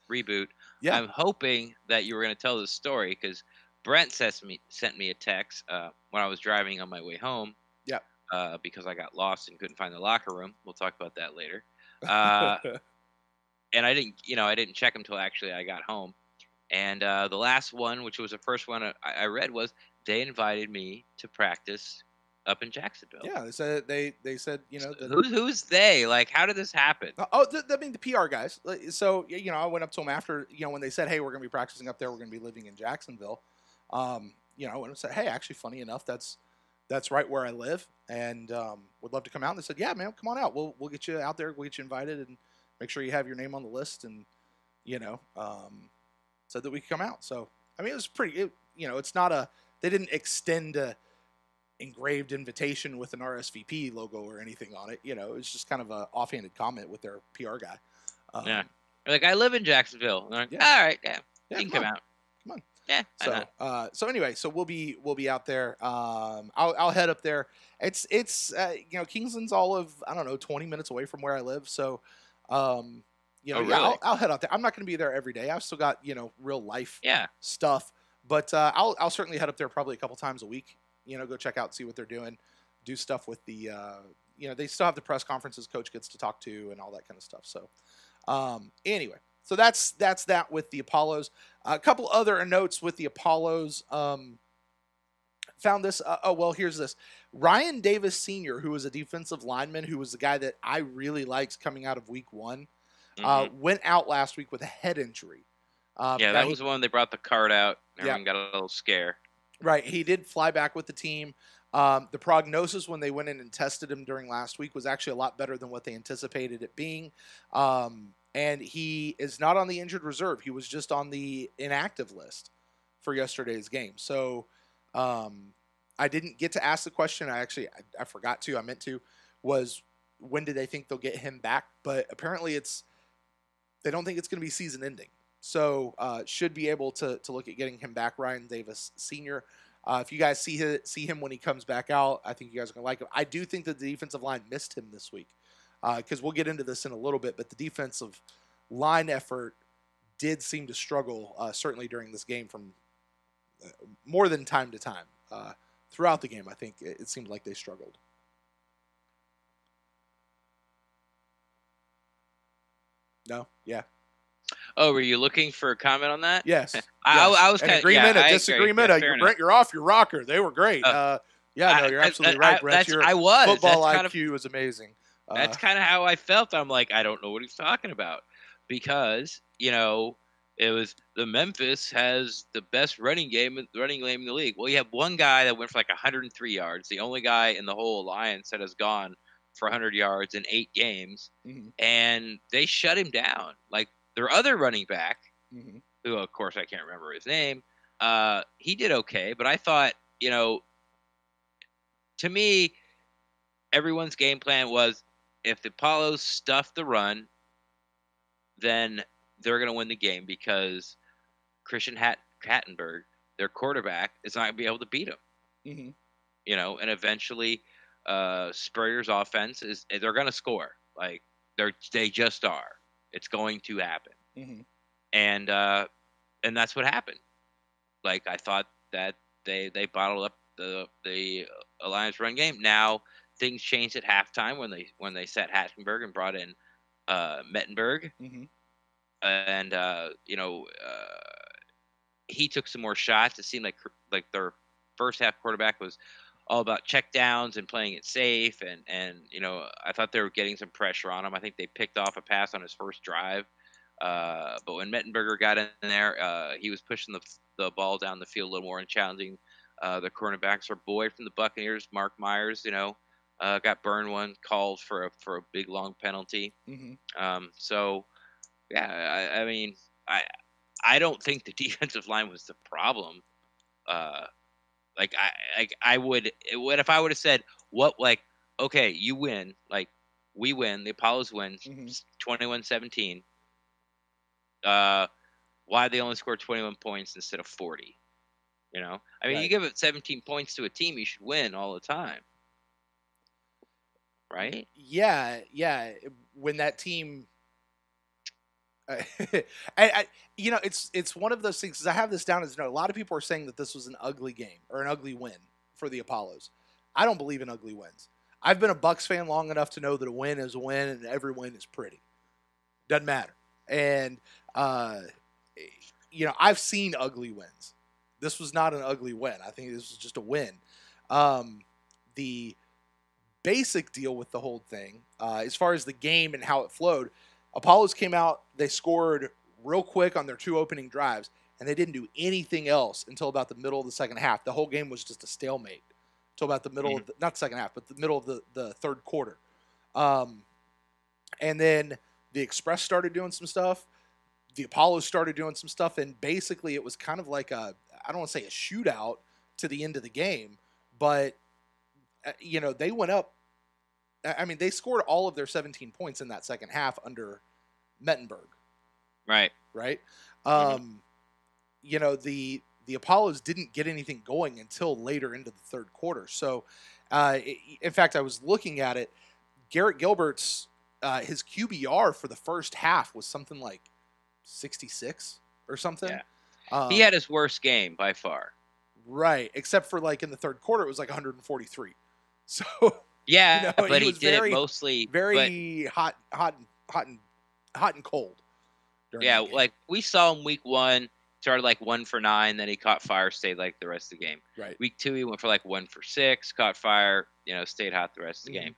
Reboot. Yeah. I'm hoping that you were going to tell this story because Brent sent me a text when I was driving on my way home. Yeah. Because I got lost and couldn't find the locker room. We'll talk about that later. And I didn't check them until actually I got home. And the last one, which was the first one I read, was they invited me to practice up in Jacksonville. Yeah, they said who's they? Like, how did this happen? The PR guys. So I went up to them after when they said, hey, we're going to be practicing up there. We're going to be living in Jacksonville. I went and said, hey, actually, funny enough, that's right where I live, and would love to come out. And they said, yeah, man, come on out. We'll get you out there. We'll get you invited, and make sure you have your name on the list, and said that we could come out. So I mean, it was pretty. It's not a they didn't extend a engraved invitation with an RSVP logo or anything on it. You know, it's just kind of a offhanded comment with their PR guy. Yeah. They're like, I live in Jacksonville. And they're like, all right, you can come out. Come on. Yeah. So anyway, so we'll be out there. I'll head up there. It's you know, Kingsland's all of, I don't know, 20 minutes away from where I live. So, you know, really? I'll head out there. I'm not going to be there every day. I've still got, you know, real life stuff, but I'll certainly head up there probably a couple times a week. You know, go check out, see what they're doing, do stuff with the, you know, they still have the press conferences coach gets to talk to and all that kind of stuff. So, anyway, so that's that with the Apollos. A couple other notes with the Apollos. Found this. Here's this. Ryan Davis Sr., who was a defensive lineman, who was the guy that I really liked coming out of week 1, went out last week with a head injury. That was the one they brought the card out. Everyone got a little scare. Right. He did fly back with the team. The prognosis when they went in and tested him during last week was actually a lot better than what they anticipated it being. And he is not on the injured reserve. He was just on the inactive list for yesterday's game. So I didn't get to ask the question. I forgot to. I meant to. Was when do they think they'll get him back? But apparently they don't think it's going to be season ending. So should be able to look at getting him back, Ryan Davis Sr. If you guys see him when he comes back out, I think you guys are going to like him. I do think that the defensive line missed him this week because we'll get into this in a little bit, but the defensive line effort did seem to struggle, certainly during this game from more than time to time. Throughout the game, I think it seemed like they struggled. No? Yeah. Oh, were you looking for a comment on that? Yes. I was kind of agreement, a disagreement. Brent, you're off your rocker. They were great. You're absolutely right, Brent. Your football IQ is amazing. That's kind of how I felt. I'm like, I don't know what he's talking about because you know it was the Memphis has the best running game in the league. Well, you have one guy that went for like 103 yards. The only guy in the whole alliance that has gone for 100 yards in 8 games, and they shut him down. Like their other running back, who of course I can't remember his name, he did okay, but I thought, you know, to me, everyone's game plan was if the Apollos stuff the run, then they're going to win the game because Christian Hattenberg, their quarterback, is not going to be able to beat them. You know, and eventually Spurrier's offense they're going to score. Like they just are. It's going to happen. And that's what happened. Like I thought that they bottled up the Alliance run game. Now things changed at halftime when they set Hattenberg and brought in Mettenberg. And you know, he took some more shots. It seemed like their first half quarterback was all about check downs and playing it safe. And you know, I thought they were getting some pressure on him. I think they picked off a pass on his first drive. But when Mettenberger got in there, he was pushing the ball down the field a little more and challenging the cornerbacks. Our boy from the Buccaneers, Mark Myers, you know, got burned one, called for a big long penalty. So yeah, I mean, I don't think the defensive line was the problem. I would if I would have said what, like, okay, you win, like we win, the Apollos win 21-17. Why they only scored 21 points instead of 40? You know, I mean, you give it 17 points to a team, you should win all the time, right? Yeah. When that team, you know, it's one of those things. 'Cause I have this down as, you know, a lot of people are saying that this was an ugly game or an ugly win for the Apollos. I don't believe in ugly wins. I've been a Bucs fan long enough to know that a win is a win and every win is pretty. Doesn't matter. And you know, I've seen ugly wins. This was not an ugly win. I think this was just a win. The basic deal with the whole thing, as far as the game and how it flowed, Apollos came out, they scored real quick on their 2 opening drives, and they didn't do anything else until about the middle of the second half. The whole game was just a stalemate until about the middle of not the second half, but the middle of the third quarter. And then the Express started doing some stuff. The Apollos started doing some stuff, and basically it was kind of like I don't want to say a shootout to the end of the game, but they went up. I mean, they scored all of their 17 points in that second half under Mettenberg. Right. The Apollos didn't get anything going until later into the third quarter. So, in fact, I was looking at it. Garrett Gilbert's his QBR for the first half was something like 66 or something. Yeah. He had his worst game by far. Right, except for like in the third quarter, it was like 143. So yeah, but he did it mostly very hot and cold. Yeah, like we saw him week 1, started like 1 for 9, then he caught fire, stayed like the rest of the game. Right. Week 2, he went for like 1 for 6, caught fire, stayed hot the rest of the game.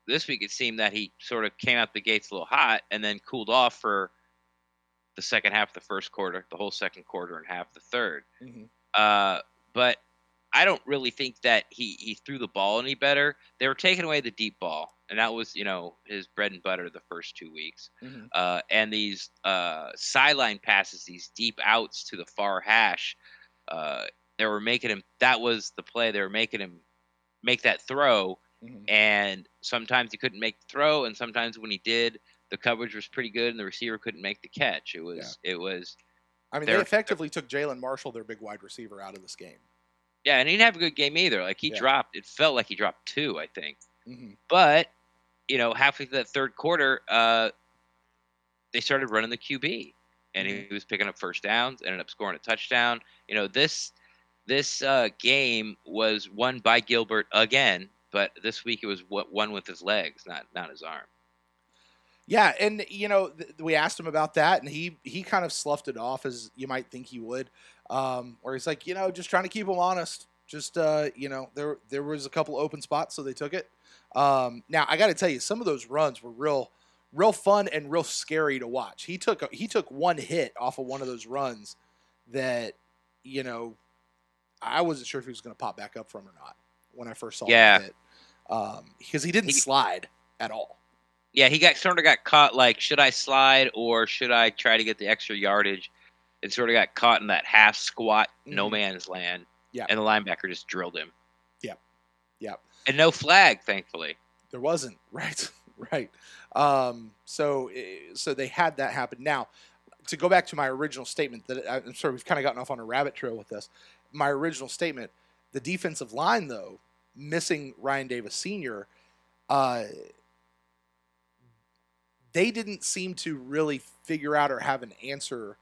This week it seemed that he sort of came out the gates a little hot and then cooled off for the second half of the first quarter, the whole second quarter, and half the third. But I don't really think that he threw the ball any better. They were taking away the deep ball, and that was his bread and butter the first 2 weeks. And these sideline passes, these deep outs to the far hash, they were making him. That was the play. They were making him make that throw. And sometimes he couldn't make the throw, and sometimes when he did, the coverage was pretty good, and the receiver couldn't make the catch. It was. I mean, they effectively took Jalen Marshall, their big wide receiver, out of this game. Yeah, and he didn't have a good game either. Like he dropped. It felt like he dropped 2, I think. But halfway through that third quarter, they started running the QB, and he was picking up first downs, ended up scoring a touchdown. This game was won by Gilbert again. But this week it was won with his legs, not his arm. Yeah, and we asked him about that, and he kind of sloughed it off as you might think he would, where he's like, just trying to keep him honest. Just there was a couple open spots, so they took it. Now I got to tell you, some of those runs were real fun and real scary to watch. He took one hit off of one of those runs that I wasn't sure if he was going to pop back up from or not when I first saw him hit, because he didn't slide at all. Yeah, he got caught like, should I slide or should I try to get the extra yardage? And sort of got caught in that half squat, no man's land. Yeah, and the linebacker just drilled him. Yeah. And no flag, thankfully. There wasn't. Right. So they had that happen. Now, to go back to my original statement, that I'm sorry, we've kind of gotten off on a rabbit trail with this. My original statement, the defensive line, though, missing Ryan Davis Sr., they didn't seem to really figure out or have an answer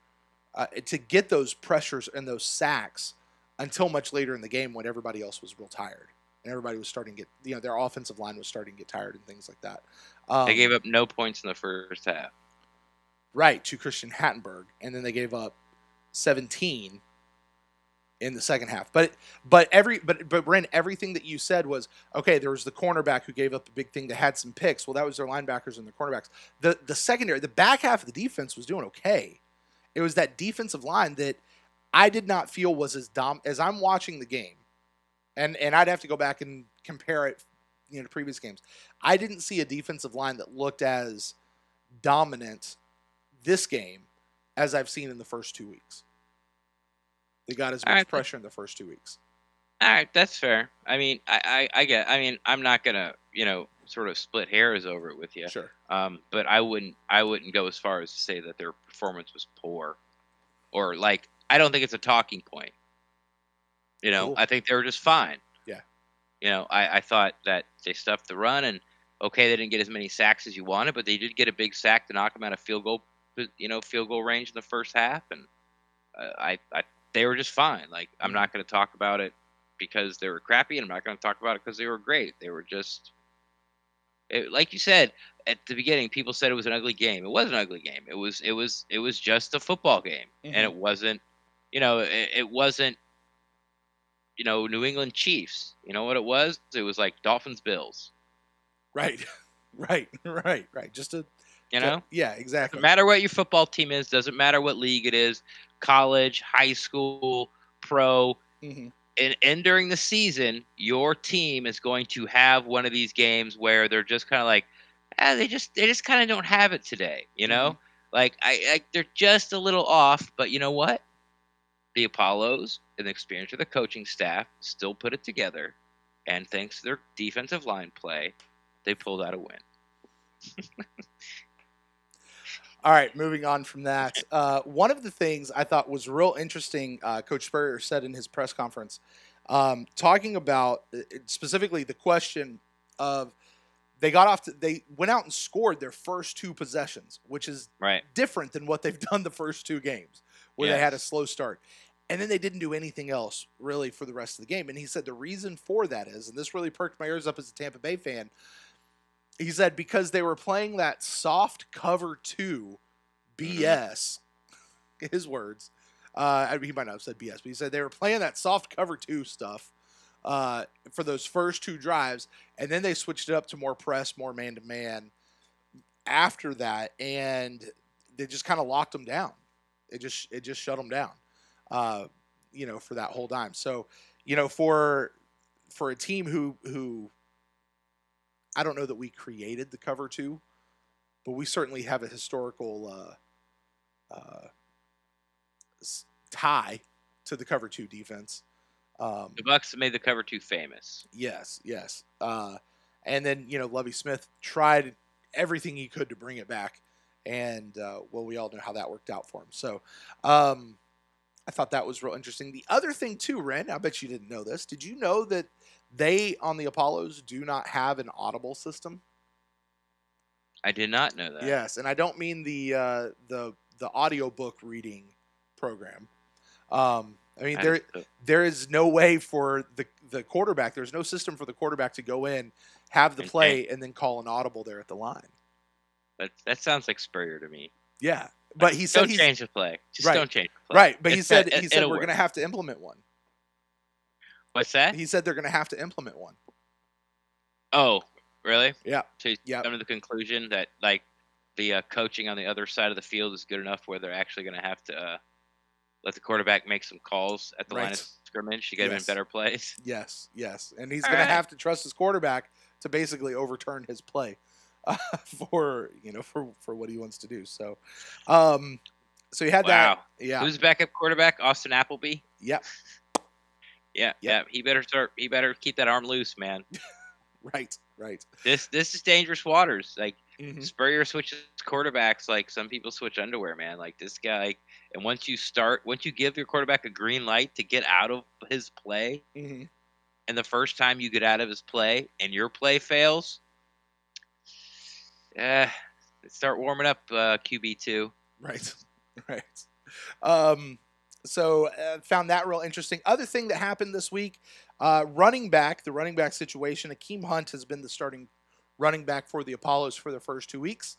to get those pressures and those sacks until much later in the game when everybody else was real tired. And everybody was starting to get, their offensive line was starting to get tired and things like that. They gave up no points in the first half. Right, to Christian Hattenberg. And then they gave up 17 in the second half. But Brent, everything that you said was, okay, there was the cornerback who gave up the big thing that had some picks. Well, that was their linebackers and their cornerbacks. The secondary, the back half of the defense was doing okay. It was that defensive line that I did not feel was as I'm watching the game. And I'd have to go back and compare it, to previous games. I didn't see a defensive line that looked as dominant this game as I've seen in the first 2 weeks. They got as much pressure in the first 2 weeks. All right, that's fair. I mean, I get. I mean, I'm not gonna, sort of split hairs over it with you. Sure. But I wouldn't go as far as to say that their performance was poor, or like I don't think it's a talking point. Cool. I think they were just fine. Yeah. I thought that they stuffed the run, and okay, they didn't get as many sacks as you wanted, but they did get a big sack to knock them out of field goal range in the first half, and they were just fine. Like, I'm not going to talk about it because they were crappy, and I'm not going to talk about it because they were great. They were just, like you said at the beginning, people said it was an ugly game. It was an ugly game. It was just a football game, and it wasn't, it wasn't, New England Chiefs. You know what it was? It was like Dolphins Bills. Right. Just a, yeah, exactly. Doesn't matter what your football team is. Doesn't matter what league it is. College, high school, pro. And during the season, your team is going to have one of these games where they're just kind of like, they just kind of don't have it today. Like they're just a little off. But you know what? the Apollos and the experience of the coaching staff still put it together, and thanks to their defensive line play, they pulled out a win. All right, moving on from that. One of the things I thought was real interesting, Coach Spurrier said in his press conference, talking about specifically the question of they went out and scored their first 2 possessions, which is different than what they've done the first 2 games, where they had a slow start. And then they didn't do anything else really for the rest of the game. And he said the reason for that is, and this really perked my ears up as a Tampa Bay fan, he said because they were playing that soft cover 2 BS, his words. He might not have said BS, but he said they were playing that soft cover 2 stuff for those first 2 drives, and then they switched it up to more press, more man-to-man after that, and they just kind of locked them down. It just shut them down, for that whole time. So, for a team who I don't know that we created the cover 2, but we certainly have a historical tie to the cover 2 defense. The Bucs made the cover 2 famous. Yes. And then, Lovie Smith tried everything he could to bring it back. And, we all know how that worked out for him. So, I thought that was real interesting. The other thing, too, Ren, I bet you didn't know this. Did you know that they, on the Apollos, do not have an audible system? I did not know that. Yes, and I don't mean the audiobook reading program. There is no way for the quarterback. There's no system for the quarterback to go in, have the play, and then call an audible there at the line. That sounds like Spurrier to me. Yeah, but he said don't change the play. Just don't change the play. Right, but he said we're going to have to implement one. What's that? He said they're going to have to implement one. Oh, really? Yeah. So he's come to the conclusion that the coaching on the other side of the field is good enough where they're actually going to have to let the quarterback make some calls at the line of scrimmage to get him in better plays. Yes, and he's going to have to trust his quarterback to basically overturn his play for what he wants to do. So, so he had that. Yeah. Who's the backup quarterback? Austin Appleby. Yep. Yeah. He better keep that arm loose, man. Right. This is dangerous waters. Spurrier switches quarterbacks like some people switch underwear, man. Like this guy, and once you give your quarterback a green light to get out of his play, and the first time you get out of his play and your play fails, start warming up QB2. Right. So found that real interesting. Other thing that happened this week, the running back situation. Akeem Hunt has been the starting running back for the Apollos for the first 2 weeks.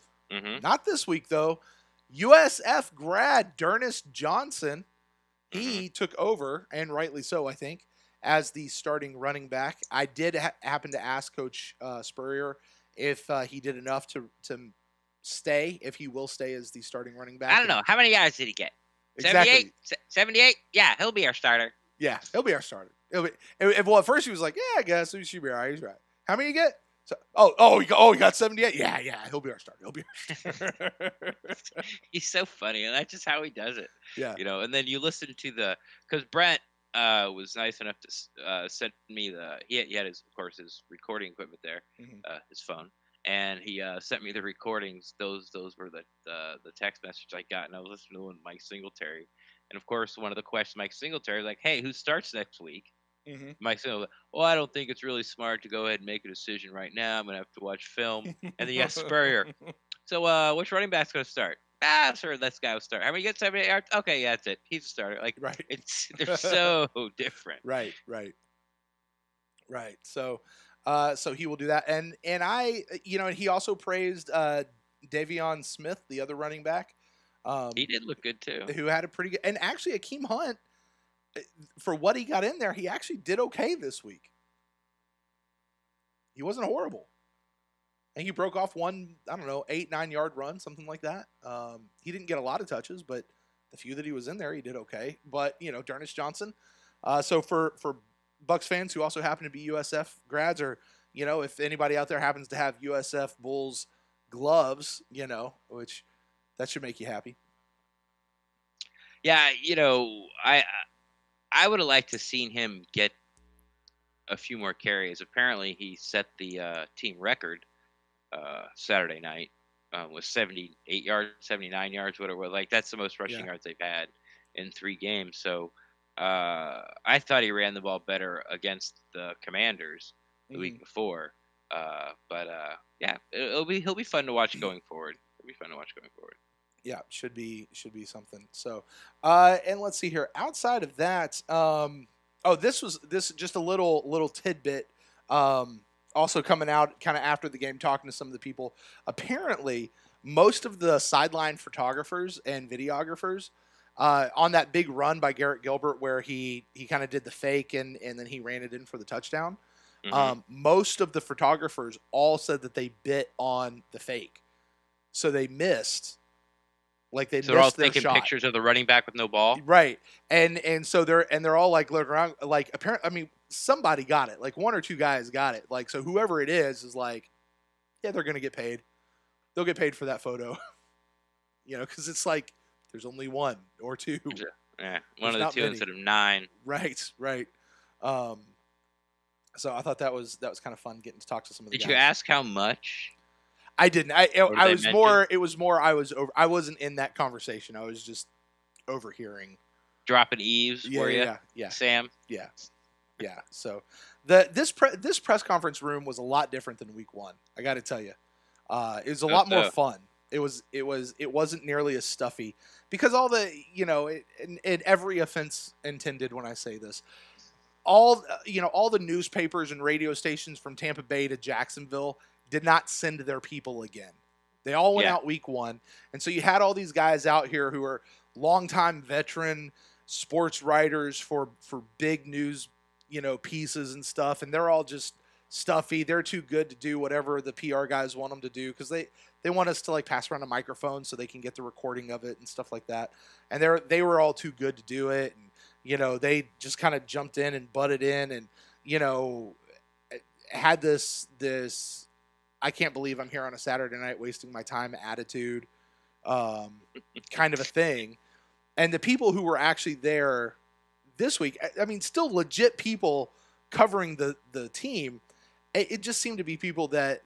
Not this week, though. USF grad Dernist Johnson, he took over, and rightly so, I think, as the starting running back. I did happen to ask Coach Spurrier if he did enough to stay, if he will stay as the starting running back. I don't know. How many yards did he get? Exactly. 78? Yeah, he'll be our starter. Yeah, he'll be our starter. Well, at first he was like, yeah, I guess he should be all right. He's right. How many you get? So, he got 78? Yeah, he'll be our starter. He's so funny, and that's just how he does it. Yeah. And then you listen to because Brent was nice enough to send me he had his recording equipment there, his phone. And he sent me the recordings. Those were the text message I got, and I was listening to one Mike Singletary. And of course, one of the questions Mike Singletary was like, "Hey, who starts next week?" Mike Singletary, well, I don't think it's really smart to go ahead and make a decision right now. I'm gonna have to watch film. And then you got Spurrier. So, which running back's gonna start? Sure, this guy will start. How many get 78 yards? Okay, yeah, that's it. He's a starter. Right. They're so different. Right. So. So he will do that, and I, and he also praised Davion Smith, the other running back. He did look good too. Who had a pretty good, and actually Akeem Hunt, for what he got in there, he actually did okay this week. He wasn't horrible. I think he broke off one, 8-9 yard run, something like that. He didn't get a lot of touches, but the few that he was in there, he did okay. But Dernist Johnson. So for Bucs fans who also happen to be USF grads, or if anybody out there happens to have USF Bulls gloves, which that should make you happy. Yeah, I would have liked to seen him get a few more carries. Apparently, he set the team record Saturday night with 78 yards, 79 yards, whatever. Like that's the most rushing yards they've had in 3 games. So I thought he ran the ball better against the Commanders the week before. But yeah, he'll be fun to watch going forward. It'll be fun to watch going forward. Yeah, should be something. So, and let's see here. Outside of that, this just a little tidbit. Also coming out kind of after the game, talking to some of the people. Apparently, most of the sideline photographers and videographers on that big run by Garrett Gilbert, where he kind of did the fake and then he ran it in for the touchdown. Most of the photographers all said that they bit on the fake, so they missed. Like they're all their taking shot. Pictures of the running back with no ball, right? And so they're all like looking around, like apparently, I mean, somebody got it, like 1 or 2 guys got it, like so whoever it is like, yeah, they're gonna get paid. They'll get paid for that photo, because it's like there's only 1 or 2. Yeah, one of the 2 instead of 9. Right. So I thought that was kind of fun getting to talk to some of the guys. Did you ask how much? I didn't. I was more. It was more. I wasn't in that conversation. I was just overhearing. Dropping eaves. Were you? Yeah. Sam. Yeah. So this press conference room was a lot different than week 1. I got to tell you, it was a lot more fun. It wasn't nearly as stuffy because all the in every offense intended when I say this, all the newspapers and radio stations from Tampa Bay to Jacksonville did not send their people again. They all went out week 1. And so you had all these guys out here who are longtime veteran sports writers for big news, pieces and stuff. And they're all just stuffy. They're too good to do whatever the PR guys want them to do because they want us to like pass around a microphone so they can get the recording of it and stuff like that. And they were all too good to do it. And, they just kind of jumped in and butted in and, had this I can't believe I'm here on a Saturday night wasting my time attitude, kind of a thing. And the people who were actually there this week, I mean, still legit people covering the team. It just seemed to be people that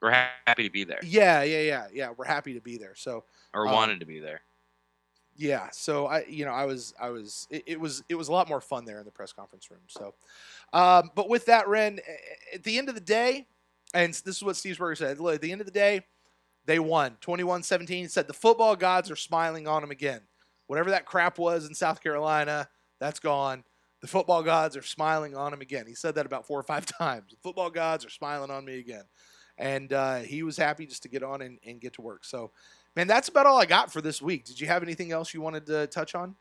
we're happy to be there. Yeah. We're happy to be there. So or wanted to be there. Yeah. So it was a lot more fun there in the press conference room. So, but with that, Ren, at the end of the day. And this is what Steve Spurrier said. Look, at the end of the day, they won 21-17. He said the football gods are smiling on them again. Whatever that crap was in South Carolina, that's gone. The football gods are smiling on him again. He said that about 4 or 5 times. The football gods are smiling on me again. And he was happy just to get on and get to work. So, man, that's about all I got for this week. Did you have anything else you wanted to touch on?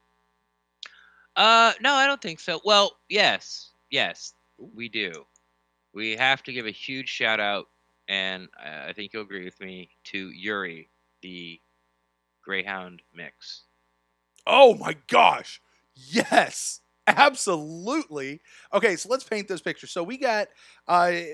No, I don't think so. Well, yes, we do. We have to give a huge shout out, and I think you'll agree with me, to Yuri, the Greyhound mix. Oh my gosh. Yes, absolutely. Okay, so let's paint this picture. So we got our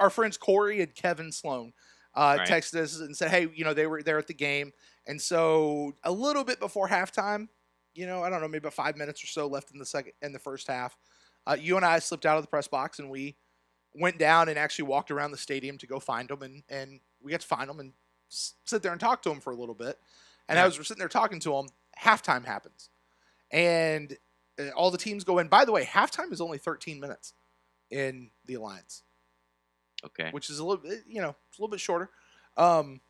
friends Corey and Kevin Sloan texted us and said, hey, they were there at the game. And so a little bit before halftime, I don't know, maybe about 5 minutes or so left in the first half. You and I slipped out of the press box and we went down and actually walked around the stadium to go find them. And we got to find them and sit there and talk to them for a little bit. And as we're sitting there talking to them, halftime happens. And all the teams go in. By the way, halftime is only 13 minutes in the Alliance. Okay. Which is a little bit, it's a little bit shorter. But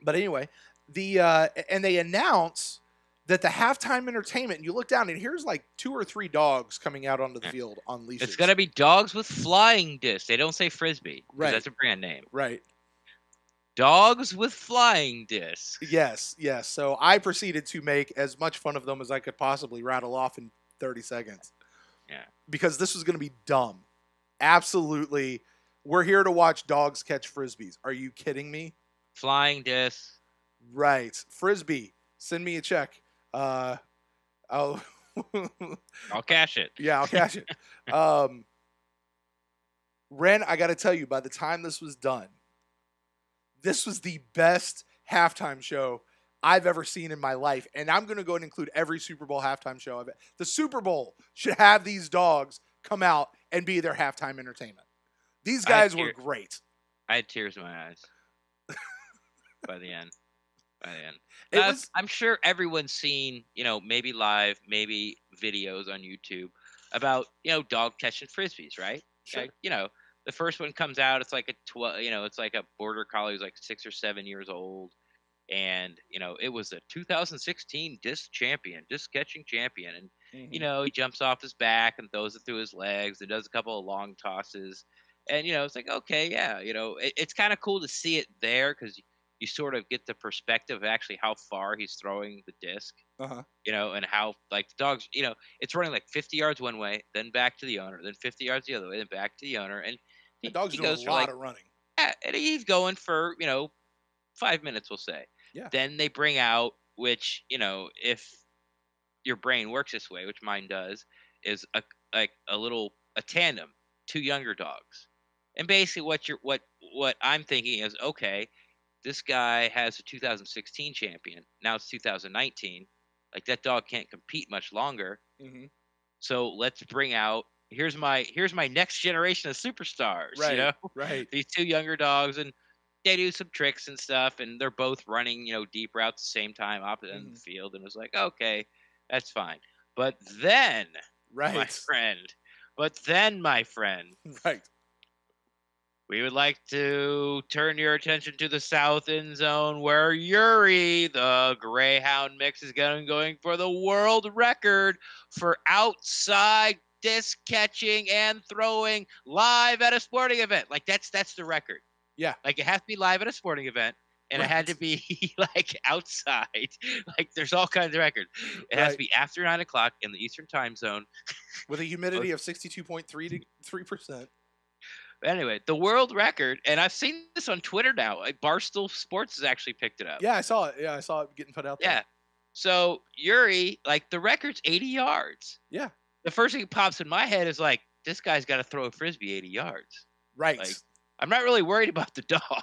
anyway, and they announce that the halftime entertainment, and you look down and here's like 2 or 3 dogs coming out onto the field on leashes. It's going to be dogs with flying discs. They don't say Frisbee. Right. That's a brand name. Right. Dogs with flying discs. Yes. So I proceeded to make as much fun of them as I could possibly rattle off in 30 seconds. Yeah. Because this was going to be dumb. Absolutely. We're here to watch dogs catch Frisbees. Are you kidding me? Flying discs. Right. Frisbee. Send me a check. I'll cash it. Yeah, I'll cash it. Ren, I got to tell you, by the time this was done, this was the best halftime show I've ever seen in my life. And I'm going to go and include every Super Bowl halftime show. The Super Bowl should have these dogs come out and be their halftime entertainment. These guys were great. I had tears in my eyes by the end. I'm sure everyone's seen, maybe live, maybe videos on YouTube about, dog catching frisbees, right? Sure. Like, the first one comes out, it's like it's like a border collie who's like 6 or 7 years old. And, it was a 2016 disc catching champion. And, he jumps off his back and throws it through his legs and does a couple of long tosses. And, it's like, okay, yeah, it's kind of cool to see it there because you sort of get the perspective of actually how far he's throwing the disc, and how, like, the dogs, it's running like 50 yards one way, then back to the owner, then 50 yards the other way, then back to the owner. And the dog's doing a lot of running. Yeah, and he's going for, 5 minutes, we'll say. Yeah. Then they bring out, which, if your brain works this way, which mine does, is a tandem, 2 younger dogs. And basically what I'm thinking is, okay, this guy has a 2016 champion. Now it's 2019. Like, that dog can't compete much longer. Mm-hmm. So let's bring out, here's my next generation of superstars, right, Right. These 2 younger dogs, and they do some tricks and stuff, and they're both running, deep routes at the same time, opposite end of the field. And it was like, okay, that's fine. But then, my friend, right, we would like to turn your attention to the south end zone where Yuri, the Greyhound mix, is going for the world record for outside disc catching and throwing live at a sporting event. Like, that's the record. Yeah. Like, it has to be live at a sporting event, and it had to be, like, outside. Like, there's all kinds of records. It has to be after 9 o'clock in the Eastern time zone. With a humidity of 62.3%. Anyway, the world record, and I've seen this on Twitter now. Like, Barstool Sports has actually picked it up. Yeah, I saw it. Yeah, I saw it getting put out there. Yeah. So, Yuri, like, the record's 80 yards. Yeah. The first thing that pops in my head is, like, this guy's got to throw a Frisbee 80 yards. Right. Like, I'm not really worried about the dog.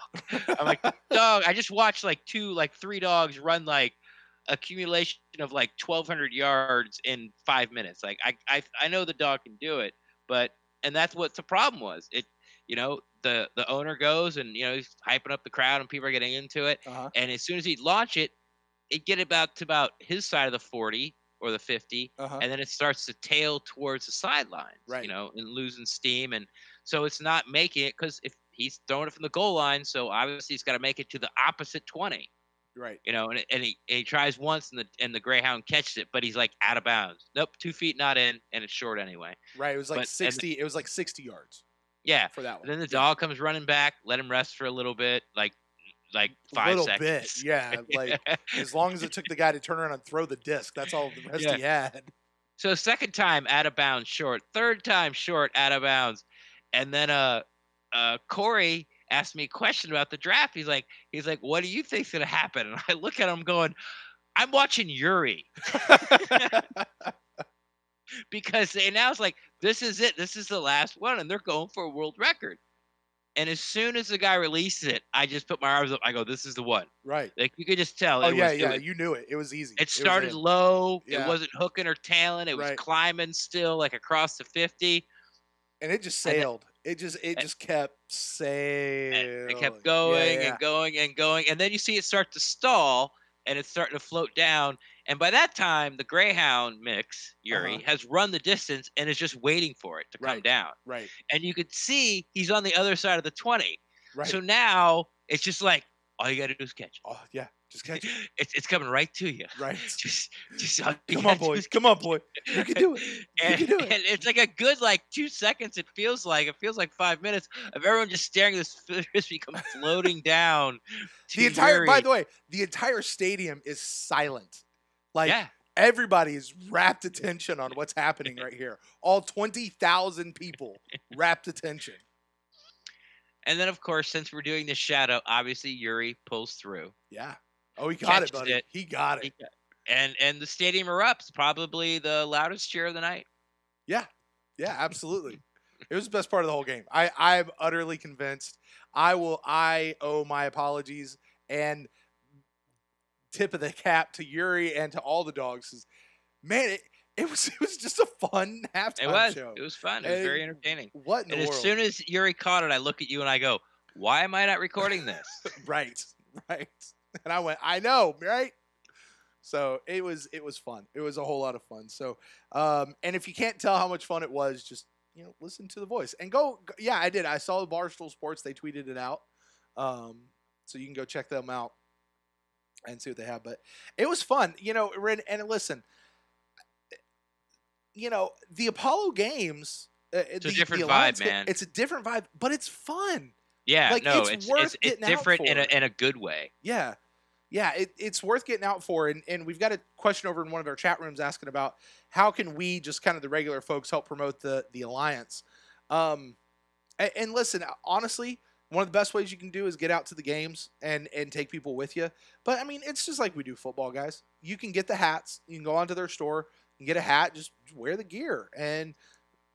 I'm like, dog, I just watched, like, 3 dogs run, like, accumulation of, like, 1,200 yards in 5 minutes. Like, I know the dog can do it, and that's what the problem was. The owner goes and, he's hyping up the crowd and people are getting into it. And as soon as he'd launch it, it'd get about his side of the 40 or the 50. And then it starts to tail towards the sidelines, right. And losing steam. And so it's not making it because if he's throwing it from the goal line, so obviously he's got to make it to the opposite 20. Right. And he tries once and the Greyhound catches it, but he's like out of bounds. Nope, 2 feet not in, and it's short anyway. Right. It was like 60. It was like 60 yards. Yeah. For that one. And then the dog comes running back, let him rest for a little bit, like 5 seconds. Bit, yeah. Like, as long as it took the guy to turn around and throw the disc, that's all the rest he had. So, second time out of bounds, short. Third time short, out of bounds. And then Corey asked me a question about the draft. He's like, what do you think's gonna happen? And I look at him going, I'm watching Yuri. Because now it's like, this is it. This is the last one, and they're going for a world record. And as soon as the guy releases it, I just put my arms up. I go, this is the one. Right. Like, you could just tell. You knew it. It was easy. It started low. Yeah. It wasn't hooking or tailing. It was climbing still, like across the 50. And it just sailed. It just kept sailing. It kept going and going and going. And then you see it start to stall, and it's starting to float down. And by that time, the Greyhound mix, Yuri, has run the distance and is just waiting for it to come down. Right. And you could see he's on the other side of the 20. Right. So now it's just like, all you got to do is catch it. Oh, yeah. Just catch it. It's coming right to you. Right. Just come on, boy. Come on, boy. You can do it. You can do it. And it's like a good, 2 seconds. It feels like 5 minutes of everyone just staring at this Frisbee come floating down. By the way, the entire stadium is silent. Everybody's rapt attention on what's happening right here. All 20,000 people rapt attention. And then, of course, since we're doing this shadow, obviously Yuri pulls through. Yeah. Oh, he got it, buddy. He got it. And the stadium erupts. Probably the loudest cheer of the night. Yeah. Yeah, absolutely. It was the best part of the whole game. I'm utterly convinced. I owe my apologies. And tip of the cap to Yuri and to all the dogs. Is, man, it was just a fun halftime show. It was fun. It was very entertaining. What in the world? As soon as Yuri caught it, I look at you and I go, "Why am I not recording this?" Right. And I went, I know, right? So it was fun. It was a whole lot of fun. So, and if you can't tell how much fun it was, just listen to the voice and go. Yeah, I did. I saw the Barstool Sports. They tweeted it out, so you can go check them out and see what they have. But it was fun, and listen. The Apollo games. It's a different vibe, man. It's a different vibe, but it's fun. Yeah, it's different in a good way. Yeah, it's worth getting out for. And we've got a question over in one of our chat rooms asking about how can we, just kind of the regular folks, help promote the Alliance. And listen, honestly, one of the best ways you can do is get out to the games and take people with you. But I mean, it's just like we do football, guys. You can get the hats. You can go onto their store and get a hat. Just wear the gear and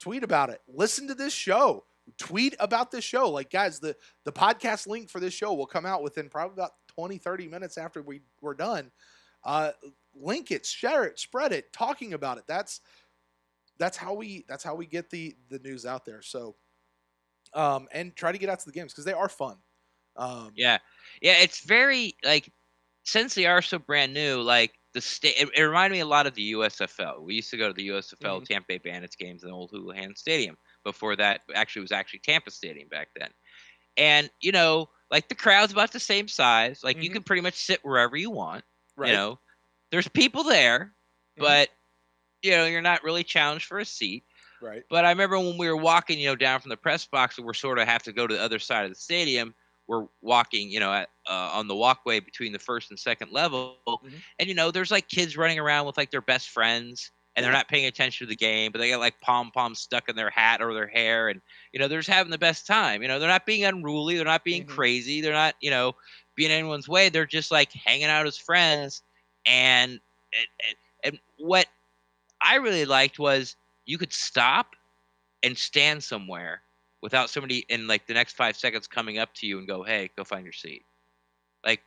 tweet about it. Listen to this show. Tweet about this show. Like, guys, the podcast link for this show will come out within probably about 20, 30 minutes after we're done. Link it, share it, spread it, talking about it. That's how we get the news out there. So, and try to get out to the games because they are fun. Yeah, it's very, like, since they are so brand new, like, it reminded me a lot of the USFL. We used to go to the USFL Tampa Bay Bandits games in the old Houlihan Stadium. Before that, it was actually Tampa Stadium back then. And, like, the crowd's about the same size. Like, you can pretty much sit wherever you want. Right. There's people there, but, you're not really challenged for a seat. Right. But I remember when we were walking, down from the press box, and we're sort of have to go to the other side of the stadium. We're walking, on the walkway between the first and second level. And, there's, like, kids running around with, like, their best friends. And they're not paying attention to the game, but they got like pom-poms stuck in their hat or their hair. And, they're just having the best time. They're not being unruly. They're not being crazy. They're not, being anyone's way. They're just like hanging out as friends. And what I really liked was you could stop and stand somewhere without somebody in like the next 5 seconds coming up to you and go, "Hey, go find your seat." Like,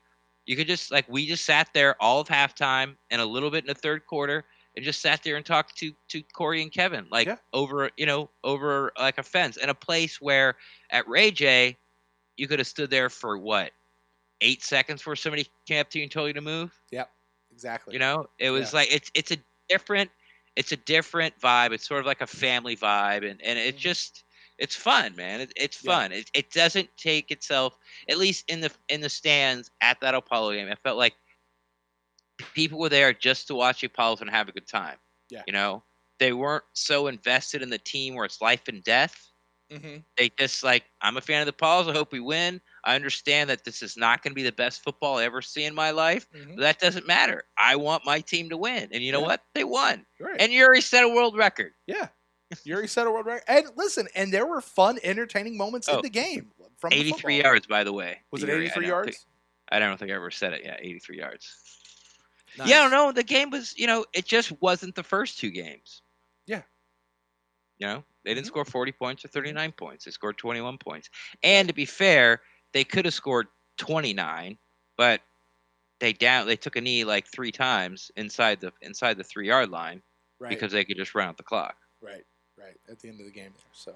you could just, like, we just sat there all of halftime and a little bit in the third quarter. And just sat there and talked to Corey and Kevin, like, over like a fence, in a place where at Ray J, you could have stood there for 8 seconds before somebody came up to you and told you to move. Yep, exactly. It was like it's a different vibe. It's sort of like a family vibe, and it just, it's fun, man. It's fun. It doesn't take itself, at least in the stands at that Apollo game. I felt like people were there just to watch the Apollos and have a good time. Yeah. They weren't so invested in the team where it's life and death. They just, like, I'm a fan of the Apollos. I hope we win. I understand that this is not going to be the best football I ever see in my life. But that doesn't matter. I want my team to win. And you know what? They won. Right. And Yuri set a world record. Yeah. Yuri set a world record. And listen, and there were fun, entertaining moments in the game. From 83 yards, by the way. Was it 83 yards? I don't think I ever said it. Yeah, 83 yards. Nice. Yeah, no, the game was, it just wasn't the first two games. Yeah. They didn't score 40 points or 39 points. They scored 21 points. And to be fair, they could have scored 29, but they took a knee like 3 times inside the 3-yard line because they could just run out the clock. Right. At the end of the game there. So,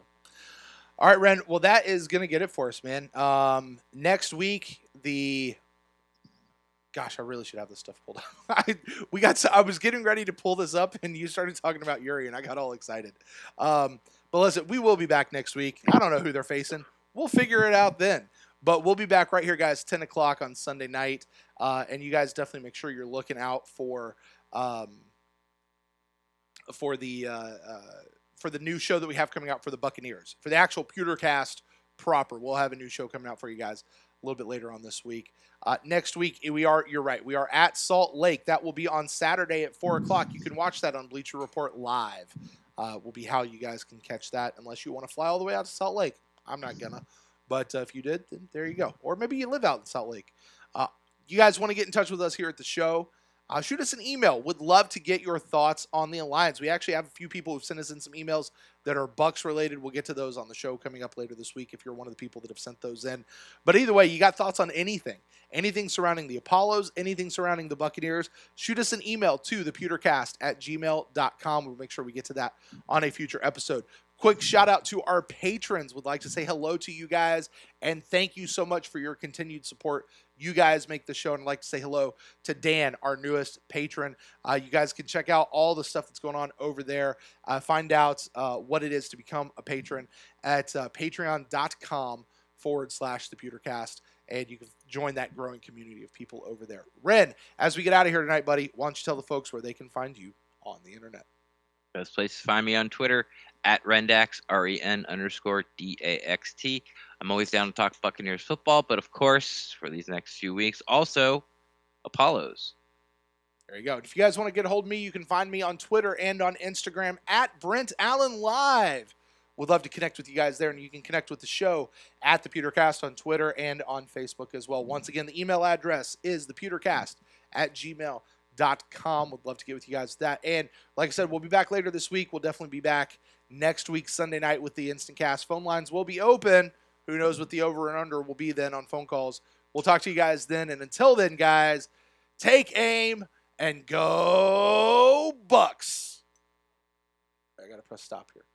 all right, Ren. Well, that is going to get it for us, man. Next week, Gosh, I really should have this stuff pulled up. I was getting ready to pull this up, and you started talking about Yuri, and I got all excited. But listen, we will be back next week. I don't know who they're facing. We'll figure it out then. But we'll be back right here, guys, 10 o'clock on Sunday night. And you guys definitely make sure you're looking out for the new show that we have coming out for the Buccaneers. For the actual PewterCast proper, we'll have a new show coming out for you guys a little bit later on this week. Next week, you're right, we are at Salt Lake. That will be on Saturday at 4 o'clock. You can watch that on Bleacher Report Live. Will be how you guys can catch that, unless you want to fly all the way out to Salt Lake. I'm not gonna. But if you did, then there you go. Or maybe you live out in Salt Lake. You guys want to get in touch with us here at the show, shoot us an email. Would love to get your thoughts on the Alliance. We actually have a few people who've sent us in some emails that are Bucs related. We'll get to those on the show coming up later this week if you're one of the people that have sent those in. But either way, you got thoughts on anything. Anything surrounding the Apollos, anything surrounding the Buccaneers, shoot us an email to thepewtercast@gmail.com. We'll make sure we get to that on a future episode. Quick shout out to our patrons. Would like to say hello to you guys and thank you so much for your continued support. You guys make the show, and I'd like to say hello to Dan, our newest patron. You guys can check out all the stuff that's going on over there. Find out what it is to become a patron at patreon.com/thepewtercast, and you can join that growing community of people over there. Ren, as we get out of here tonight, buddy, why don't you tell the folks where they can find you on the internet? Best place to find me on Twitter at Rendax, REN_DAXT. I'm always down to talk Buccaneers football, but of course, for these next few weeks, also Apollos. There you go. If you guys want to get a hold of me, you can find me on Twitter and on Instagram at Brent Allen Live. Would love to connect with you guys there, and you can connect with the show at the PewterCast on Twitter and on Facebook as well. Once again, the email address is thepewtercast@gmail.com. Would love to get with you guys with that. And like I said, we'll be back later this week. We'll definitely be back next week, Sunday night, with the InstantCast. Phone lines will be open. Who knows what the over and under will be then on phone calls. We'll talk to you guys then. And until then, guys, take aim and go Bucs. I got to press stop here.